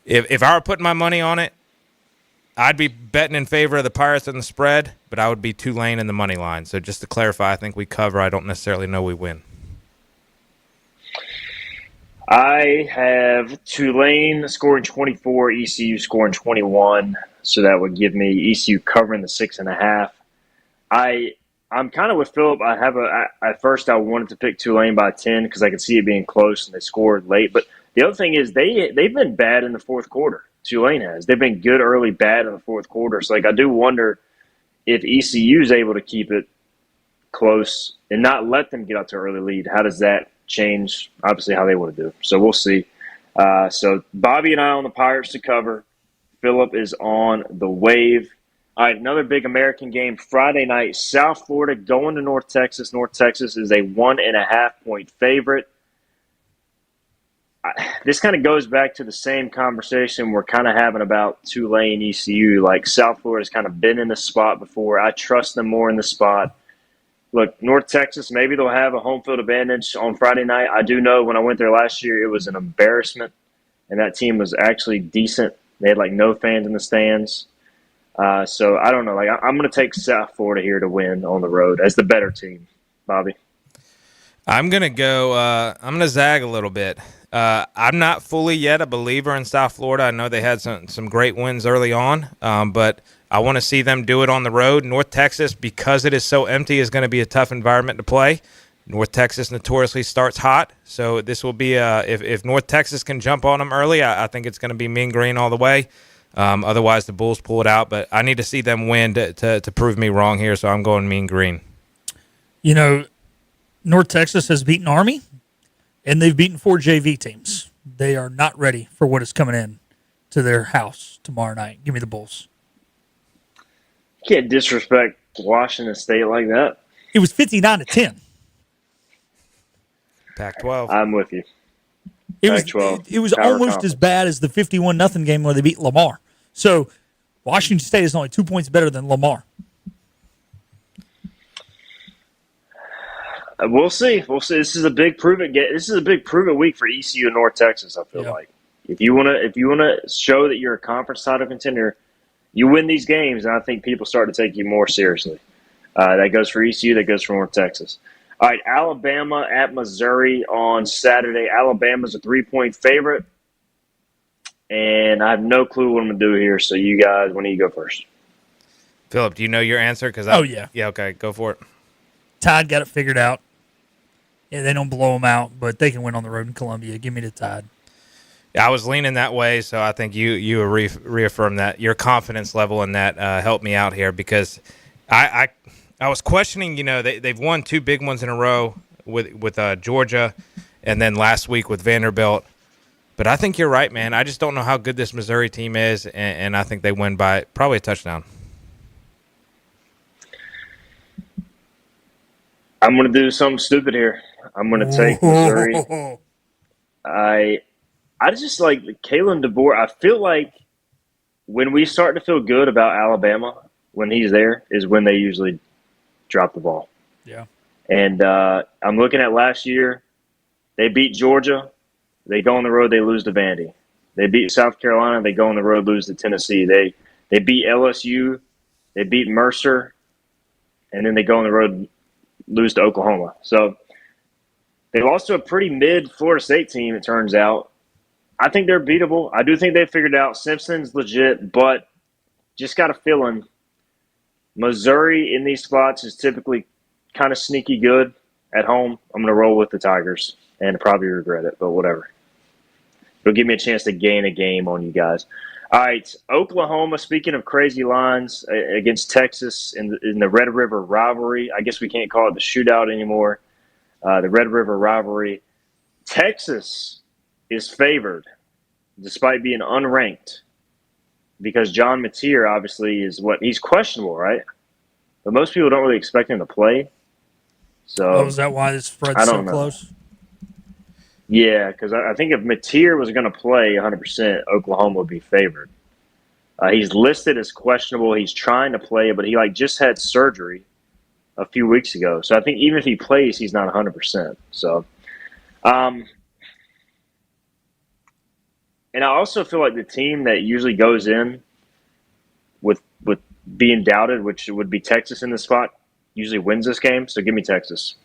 Speaker 19: If I were putting my money on it, I'd be betting in favor of the Pirates and the spread, but I would be Tulane in the money line. So just to clarify, I think we cover. I don't necessarily know we win.
Speaker 3: I have Tulane scoring 24, ECU scoring 21. So that would give me ECU covering the 6.5. I'm kind of with Philip. At first I wanted to pick Tulane by 10 because I could see it being close and they scored late. But the other thing is they've been bad in the fourth quarter. Tulane has. They've been good early, bad in the fourth quarter. So I do wonder if ECU is able to keep it close and not let them get out to an early lead. How does that change, obviously, how they want to do? So we'll see. So Bobby and I on the Pirates to cover. Philip is on the Wave. All right, another big American game Friday night. South Florida going to North Texas. North Texas is a 1.5-point favorite. This kind of goes back to the same conversation we're kind of having about Tulane, ECU. Like South Florida's kind of been in the spot before. I trust them more in the spot. Look, North Texas, maybe they'll have a home field advantage on Friday night. I do know when I went there last year, it was an embarrassment, and that team was actually decent. They had no fans in the stands. So I don't know. I'm going to take South Florida here to win on the road as the better team. Bobby,
Speaker 19: I'm going to go. I'm going to zag a little bit. I'm not fully yet a believer in South Florida. I know they had some great wins early on, but I want to see them do it on the road. North Texas, because it is so empty, is going to be a tough environment to play. North Texas notoriously starts hot, so this will be if North Texas can jump on them early, I think it's going to be mean green all the way. Otherwise, the Bulls pull it out, but I need to see them win to prove me wrong here, so I'm going mean green.
Speaker 4: North Texas has beaten Army, and they've beaten 4 JV teams. They are not ready for what is coming in to their house tomorrow night. Give me the Bulls.
Speaker 3: You can't disrespect Washington State like that.
Speaker 4: It was 59-10.
Speaker 19: Pac-12.
Speaker 3: I'm with you. Pac-12.
Speaker 4: It was almost as bad as the 51-0 game where they beat Lamar. So Washington State is only 2 points better than Lamar.
Speaker 3: We'll see. This is a big prove-it game. This is a big prove-it week for ECU and North Texas. I feel like if you want to show that you're a conference title contender, you win these games, and I think people start to take you more seriously. That goes for ECU. That goes for North Texas. All right, Alabama at Missouri on Saturday. Alabama's a 3-point favorite. and I have no clue what I'm going to do here. So you guys, when do you go first?
Speaker 19: Philip, do you know your answer?
Speaker 4: Oh, yeah.
Speaker 19: Yeah, okay, go for it.
Speaker 4: Tide got it figured out. Yeah, they don't blow them out, but they can win on the road in Columbia. Give me the Tide.
Speaker 19: Yeah, I was leaning that way, so I think you reaffirmed that. Your confidence level in that helped me out here because I was questioning, they've won 2 big ones in a row with Georgia and then last week with Vanderbilt. But I think you're right, man. I just don't know how good this Missouri team is, and I think they win by probably a touchdown.
Speaker 3: I'm going to do something stupid here. I'm going to take Missouri. I just like Kalen DeBoer. I feel like when we start to feel good about Alabama, when he's there, is when they usually drop the ball.
Speaker 4: Yeah.
Speaker 3: And I'm looking at last year. They beat Georgia. They go on the road, they lose to Vandy. They beat South Carolina, they go on the road, lose to Tennessee. They beat LSU, they beat Mercer, and then they go on the road, lose to Oklahoma. So they lost to a pretty mid Florida State team, it turns out. I think they're beatable. I do think they figured out Simpson's legit, but just got a feeling Missouri in these spots is typically kind of sneaky good at home. I'm going to roll with the Tigers and probably regret it, but whatever. It'll give me a chance to gain a game on you guys. All right, Oklahoma, speaking of crazy lines, against Texas in the Red River rivalry. I guess we can't call it the shootout anymore. The Red River rivalry. Texas is favored despite being unranked because John Mateer obviously he's questionable, right? But most people don't really expect him to play. So
Speaker 4: is that why this spread's so close?
Speaker 3: Yeah, because I think if Mateer was going to play 100%, Oklahoma would be favored. He's listed as questionable. He's trying to play, but he just had surgery a few weeks ago. So I think even if he plays, he's not 100%. So, and I also feel like the team that usually goes in with being doubted, which would be Texas in this spot, usually wins this game. So give me Texas.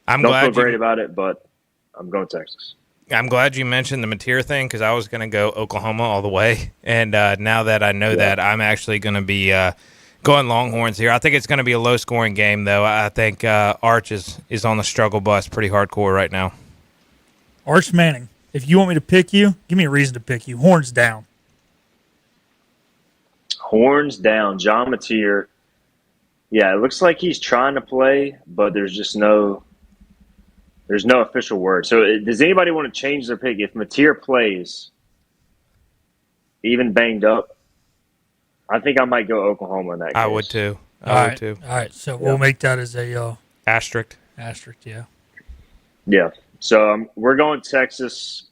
Speaker 3: Don't feel great about it, but I'm going Texas.
Speaker 19: I'm glad you mentioned the Mateer thing because I was going to go Oklahoma all the way. And now that I know that, I'm actually going to be going Longhorns here. I think it's going to be a low-scoring game, though. I think Arch is on the struggle bus pretty hardcore right now.
Speaker 4: Arch Manning, if you want me to pick you, give me a reason to pick you. Horns down.
Speaker 3: Horns down. John Mateer. Yeah, it looks like he's trying to play, but there's just no official word. So does anybody want to change their pick? If Mateer plays, even banged up, I think I might go Oklahoma in that case.
Speaker 19: I would too.
Speaker 4: All right, so we'll make that as a
Speaker 19: asterisk.
Speaker 4: Asterisk, yeah.
Speaker 3: Yeah. So we're going Texas.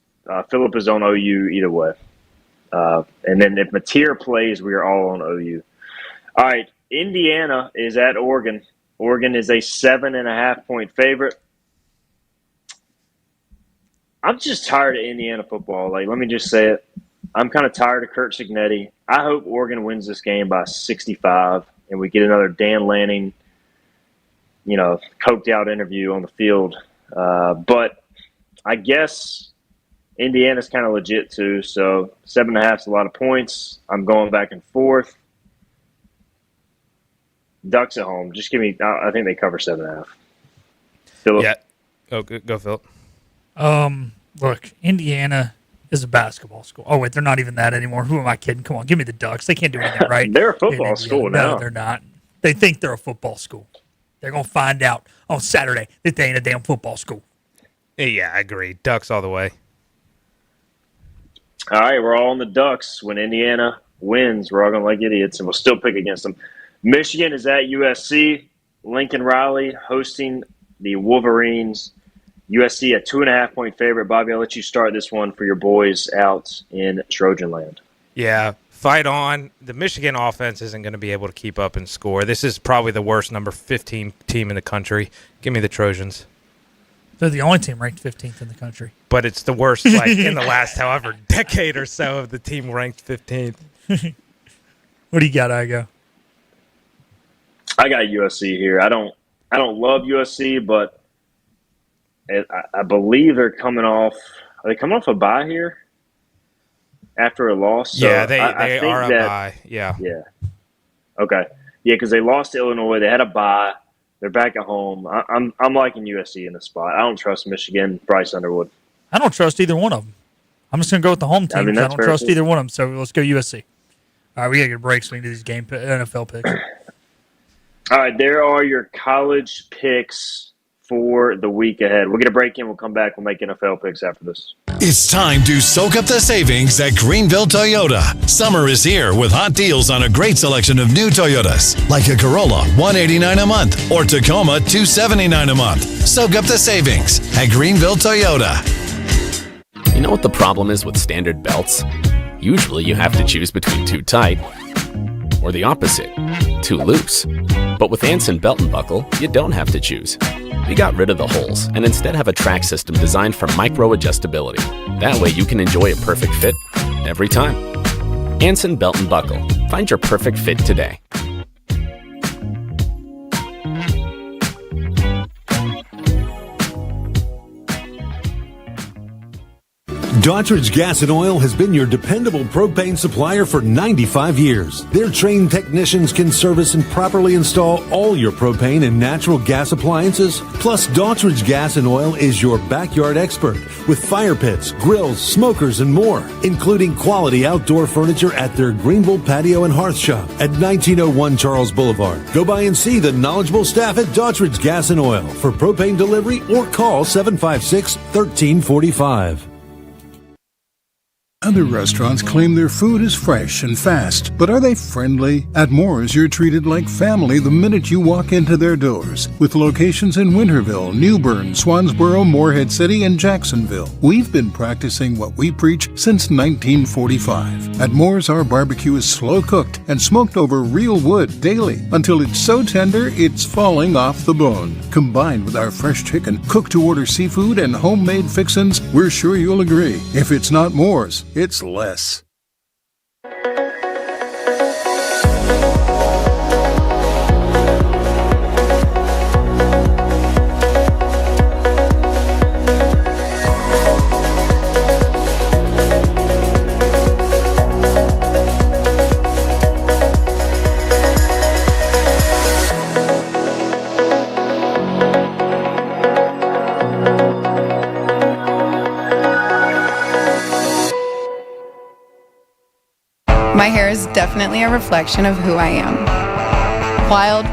Speaker 3: Philip is on OU either way. And then if Mateer plays, we are all on OU. All right. Indiana is at Oregon. Oregon is a 7.5-point favorite. I'm just tired of Indiana football. Let me just say it. I'm kind of tired of Kurt Cignetti. I hope Oregon wins this game by 65 and we get another Dan Lanning, coked out interview on the field. But I guess Indiana's kind of legit too. So 7.5 is a lot of points. I'm going back and forth. Ducks at home. Just give me. I think they cover 7.5. Philip.
Speaker 19: Yeah. Go Philip.
Speaker 4: Look, Indiana is a basketball school. Oh wait, they're not even that anymore. Who am I kidding? Come on, give me the Ducks. They can't do anything right.
Speaker 3: They're a football school now.
Speaker 4: No, they're not. They think they're a football school. They're gonna find out on Saturday that they ain't a damn football school.
Speaker 19: Yeah, I agree. Ducks all the way.
Speaker 3: All right, we're all on the Ducks. When Indiana wins, we're all going like idiots, and we'll still pick against them. Michigan is at USC. Lincoln Riley hosting the Wolverines. USC a 2.5-point favorite. Bobby, I'll let you start this one for your boys out in Trojan Land.
Speaker 19: Yeah, fight on. The Michigan offense isn't going to be able to keep up and score. This is probably the worst number 15 team in the country. Give me the Trojans.
Speaker 4: They're the only team ranked 15th in the country.
Speaker 19: But it's the worst, in the last however decade or so of the team ranked 15th.
Speaker 4: What do you got, Igo?
Speaker 3: I got USC here. I don't love USC, but I believe they're coming off. Are they coming off a bye here? after a loss. So
Speaker 19: yeah, they
Speaker 3: I think
Speaker 19: are a bye. Yeah.
Speaker 3: Yeah. Okay. Yeah, because they lost to Illinois. They had a bye. They're back at home. I'm liking USC in the spot. I don't trust Michigan. Bryce Underwood.
Speaker 4: I don't trust either one of them. I'm just going to go with the home team. I don't trust either one of them. So let's go USC. All right, we got to get a break so we can do these NFL picks.
Speaker 3: All right, there are your college picks for the week ahead. We'll get a break in. We'll come back. We'll make NFL picks after this.
Speaker 18: It's time to soak up the savings at Greenville Toyota. Summer is here with hot deals on a great selection of new Toyotas, like a Corolla, $189 a month, or Tacoma, $279 a month. Soak up the savings at Greenville Toyota.
Speaker 7: You know what the problem is with standard belts? Usually you have to choose between too tight or the opposite, too loose. But with Anson Belt and Buckle, you don't have to choose. We got rid of the holes and instead have a track system designed for micro-adjustability. That way you can enjoy a perfect fit every time. Anson Belt and Buckle. Find your perfect fit today.
Speaker 20: Daughtridge Gas and Oil has been your dependable propane supplier for 95 years. Their trained technicians can service and properly install all your propane and natural gas appliances. Plus, Daughtridge Gas and Oil is your backyard expert with fire pits, grills, smokers, and more, including quality outdoor furniture at their Greenville Patio and Hearth Shop at 1901 Charles Boulevard. Go by and see the knowledgeable staff at Daughtridge Gas and Oil for propane delivery or call 756-1345.
Speaker 21: Other restaurants claim their food is fresh and fast, but are they friendly? At Moore's, you're treated like family the minute you walk into their doors. With locations in Winterville, New Bern, Swansboro, Morehead City, and Jacksonville. We've been practicing what we preach since 1945. At Moore's, our barbecue is slow cooked and smoked over real wood daily until it's so tender it's falling off the bone. Combined with our fresh chicken, cooked-to-order seafood, and homemade fixins, we're sure you'll agree. If it's not Moore's, it's less.
Speaker 22: My hair is definitely a reflection of who I am. Wild,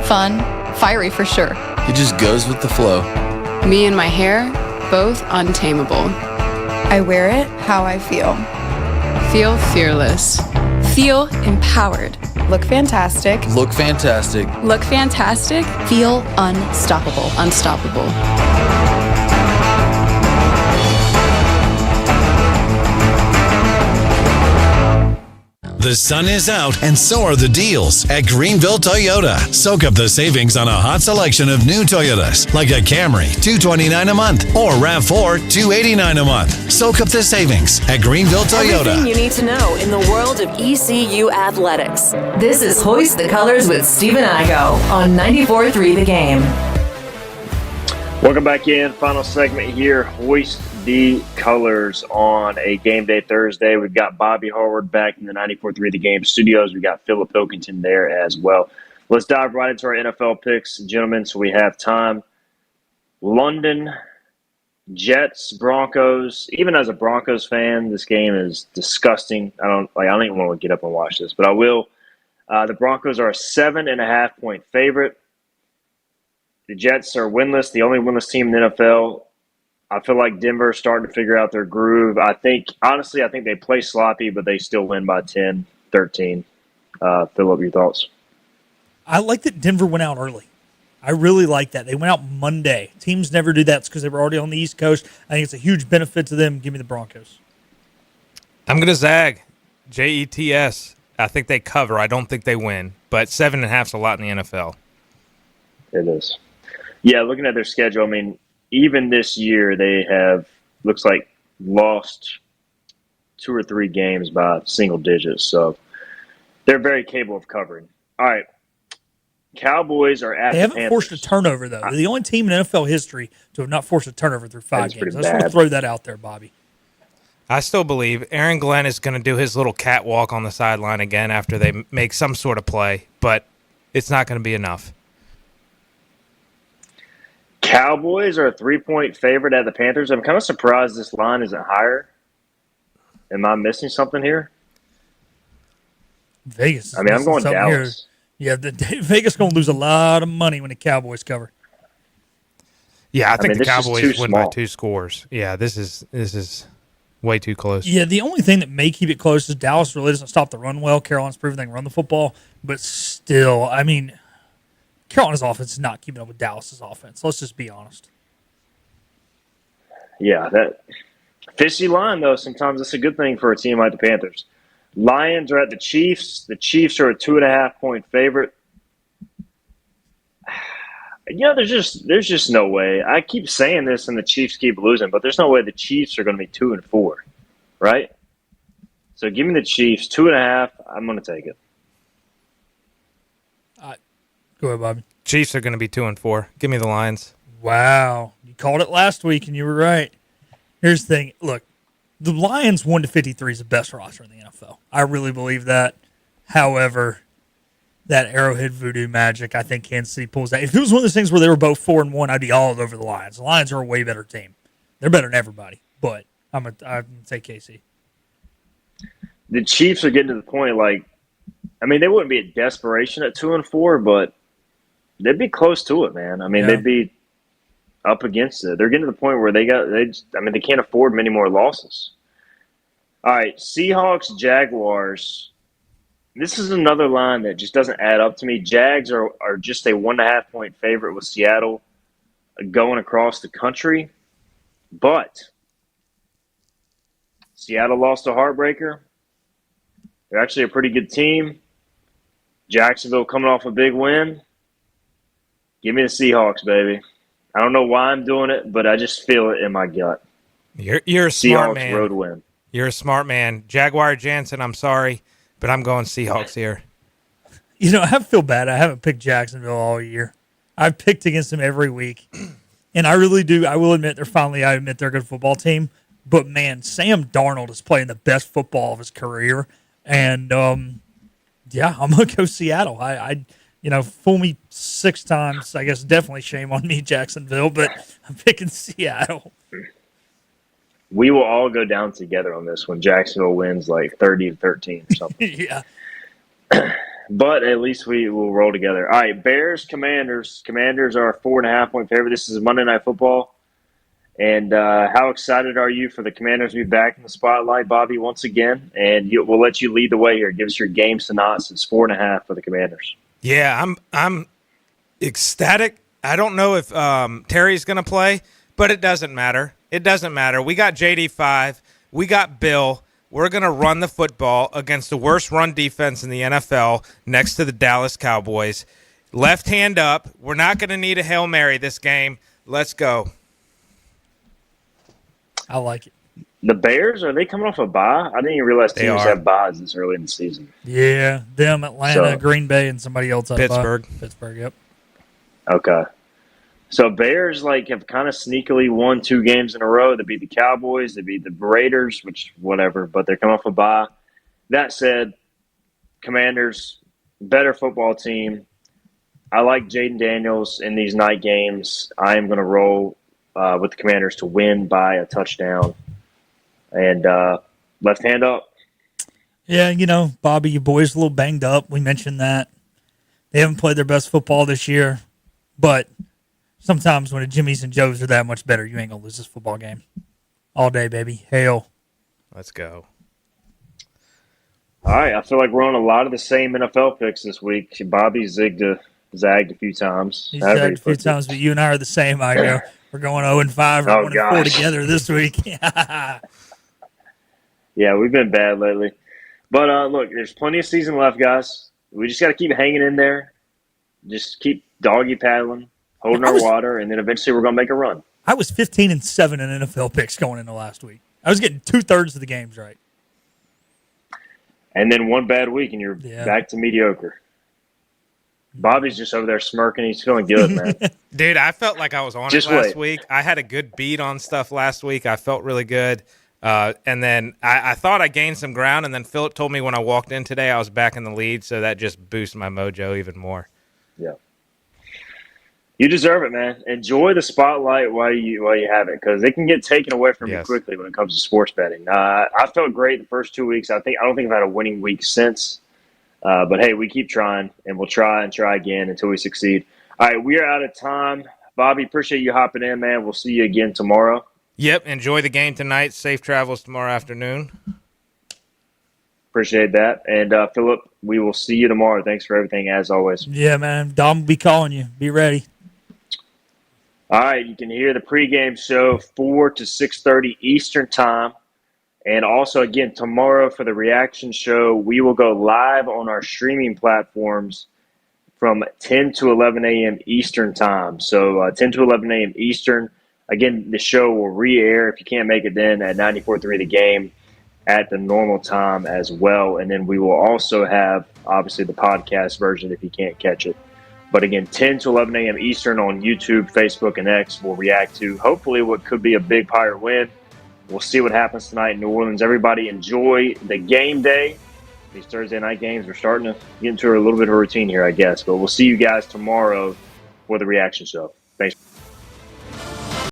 Speaker 22: fun, fiery for sure.
Speaker 23: It just goes with the flow.
Speaker 24: Me and my hair, both untamable.
Speaker 22: I wear it how I feel.
Speaker 24: Feel fearless.
Speaker 22: Feel empowered. Look fantastic.
Speaker 23: Look fantastic.
Speaker 22: Look fantastic.
Speaker 24: Feel unstoppable. Unstoppable.
Speaker 18: The sun is out, and so are the deals at Greenville Toyota. Soak up the savings on a hot selection of new Toyotas, like a Camry, $229 a month, or RAV4, $289 a month. Soak up the savings at Greenville Toyota.
Speaker 1: Everything you need to know in the world of ECU athletics. This is Hoist the Colors with Stephen Igo on 94.3 The Game.
Speaker 3: Welcome back in. Final segment here. Hoist the Colors on a game day Thursday. We've got Bobby Harward back in the 94.3 The Game studios. We've got Philip Pilkington there as well. Let's dive right into our NFL picks, gentlemen, so we have time. London, Jets, Broncos. Even as a Broncos fan, this game is disgusting. I don't even want to get up and watch this, but I will. The Broncos are a 7.5-point favorite. The Jets are winless, the only winless team in the NFL. I feel like Denver's starting to figure out their groove. Honestly, I think they play sloppy, but they still win by 10, 13. Philip, your thoughts?
Speaker 4: I like that Denver went out early. I really like that. They went out Monday. Teams never do that. It's because they were already on the East Coast. I think it's a huge benefit to them. Give me the Broncos.
Speaker 19: I'm going to zag. Jets. I think they cover. I don't think they win. But 7.5 is a lot in the NFL.
Speaker 3: It is. Yeah, looking at their schedule, I mean, even this year they have, looks like, lost 2 or 3 games by single digits. So they're very capable of covering. All right. Cowboys are at
Speaker 4: They haven't
Speaker 3: Panthers.
Speaker 4: forced a turnover, though. They're the only team in NFL history to have not forced a turnover through 5 games. I just want to throw that out there, Bobby.
Speaker 19: I still believe Aaron Glenn is going to do his little catwalk on the sideline again after they make some sort of play, but it's not going to be enough.
Speaker 3: Cowboys are a 3-point favorite at the Panthers. I'm kind of surprised this line isn't higher. Am I missing something here?
Speaker 4: Vegas.
Speaker 3: I mean, I'm going Dallas.
Speaker 4: Here. Yeah, Vegas going to lose a lot of money when the Cowboys cover.
Speaker 19: Yeah, I think the Cowboys win by 2 scores. Yeah, this is way too close.
Speaker 4: Yeah, the only thing that may keep it close is Dallas really doesn't stop the run well. Carolina's proven they can run the football, but still, I mean, Carolina's offense is not keeping up with Dallas's offense. Let's just be honest.
Speaker 3: Yeah, that fishy line, though, sometimes it's a good thing for a team like the Panthers. Lions are at the Chiefs. The Chiefs are a 2.5-point favorite. There's just no way. I keep saying this, and the Chiefs keep losing, but there's no way the Chiefs are going to be 2-4, right? So give me the Chiefs 2.5. I'm going to take it.
Speaker 4: Go ahead, Bobby.
Speaker 19: Chiefs are going to be 2-4. Give me the Lions.
Speaker 4: Wow, you called it last week, and you were right. Here's the thing. Look, the Lions 1-53 is the best roster in the NFL. I really believe that. However, that Arrowhead voodoo magic, I think Kansas City pulls that. If it was one of those things where they were both 4-1, I'd be all over the Lions. The Lions are a way better team. They're better than everybody, but I'm going to take KC.
Speaker 3: The Chiefs are getting to the point, they wouldn't be a desperation at 2-4, but they'd be close to it, man. They'd be up against it. They're getting to the point where they can't afford many more losses. All right, Seahawks, Jaguars. This is another line that just doesn't add up to me. Jags are just a 1.5-point favorite with Seattle going across the country. But Seattle lost a heartbreaker. They're actually a pretty good team. Jacksonville coming off a big win. Give me the Seahawks, baby. I don't know why I'm doing it, but I just feel it in my gut.
Speaker 19: You're a smart
Speaker 3: Seahawks
Speaker 19: man.
Speaker 3: Road win.
Speaker 19: You're a smart man. Jaguar Jansen, I'm sorry, but I'm going Seahawks here.
Speaker 4: I feel bad. I haven't picked Jacksonville all year. I've picked against them every week. And I really do. I will admit I admit they're a good football team. But, man, Sam Darnold is playing the best football of his career. And, I'm going to go Seattle. Fool me 6 times. I guess definitely shame on me, Jacksonville, but I'm picking Seattle.
Speaker 3: We will all go down together on this when Jacksonville wins 30-13 or something.
Speaker 4: Yeah.
Speaker 3: But at least we will roll together. All right, Bears, Commanders. Commanders are a 4.5-point favorite. This is Monday Night Football. And how excited are you for the Commanders to be back in the spotlight, Bobby, once again? And we'll let you lead the way here. Give us your game synopsis. 4.5 for the Commanders.
Speaker 19: Yeah, I'm ecstatic. I don't know if Terry's going to play, but it doesn't matter. It doesn't matter. We got JD5. We got Bill. We're going to run the football against the worst run defense in the NFL next to the Dallas Cowboys. Left hand up. We're not going to need a Hail Mary this game. Let's go.
Speaker 4: I like it.
Speaker 3: The Bears, are they coming off a bye? I didn't even realize teams have byes this early in the season.
Speaker 4: Yeah, them, Atlanta, Green Bay, and somebody else.
Speaker 19: Pittsburgh.
Speaker 4: Pittsburgh, yep.
Speaker 3: Okay. So Bears have kind of sneakily won 2 games in a row. They beat the Cowboys. They beat the Raiders, which whatever, but they're coming off a bye. That said, Commanders, better football team. I like Jaden Daniels in these night games. I am going to roll with the Commanders to win by a touchdown. And left hand up.
Speaker 4: Yeah, Bobby, your boy's a little banged up. We mentioned that. They haven't played their best football this year. But sometimes when the Jimmies and Joes are that much better, you ain't going to lose this football game. All day, baby. Hail.
Speaker 19: Let's go.
Speaker 3: All right. I feel like we're on a lot of the same NFL picks this week. Bobby zagged a few times.
Speaker 4: He's zagged a few times, but you and I are the same, I go. We're going 0-5 or 1-4 together this week.
Speaker 3: Yeah, we've been bad lately. But, look, there's plenty of season left, guys. We just got to keep hanging in there. Just keep doggy paddling, holding our water, and then eventually we're going to make a run.
Speaker 4: I was 15-7 in NFL picks going into last week. I was getting 2/3 of the games right.
Speaker 3: And then one bad week, and you're back to mediocre. Bobby's just over there smirking. He's feeling good, man.
Speaker 19: Dude, I felt like I was on it last week. I had a good beat on stuff last week. I felt really good. And then I thought I gained some ground, and then Philip told me when I walked in today I was back in the lead, so that just boosted my mojo even more.
Speaker 3: Yeah. You deserve it, man. Enjoy the spotlight while you have it, because it can get taken away from you quickly when it comes to sports betting. I felt great the first 2 weeks. I don't think I've had a winning week since. But hey, we keep trying, and we'll try and try again until we succeed. All right, we are out of time. Bobby, appreciate you hopping in, man. We'll see you again tomorrow.
Speaker 19: Yep. Enjoy the game tonight. Safe travels tomorrow afternoon.
Speaker 3: Appreciate that. And Philip, we will see you tomorrow. Thanks for everything, as always.
Speaker 4: Yeah, man. Dom will be calling you. Be ready.
Speaker 3: All right, you can hear the pregame show 4 to 6:30 Eastern time. And also, again, tomorrow for the reaction show, we will go live on our streaming platforms from 10 to 11 a.m. Eastern time. So 10 to 11 a.m. Eastern. Again, the show will re-air if you can't make it then at 94.3 The Game at the normal time as well. And then we will also have, obviously, the podcast version if you can't catch it. But again, 10 to 11 a.m. Eastern on YouTube, Facebook, and X, we'll react to hopefully what could be a big Pirate win. We'll see what happens tonight in New Orleans. Everybody enjoy the game day. These Thursday night games are starting to get into a little bit of a routine here, I guess. But we'll see you guys tomorrow for the reaction show.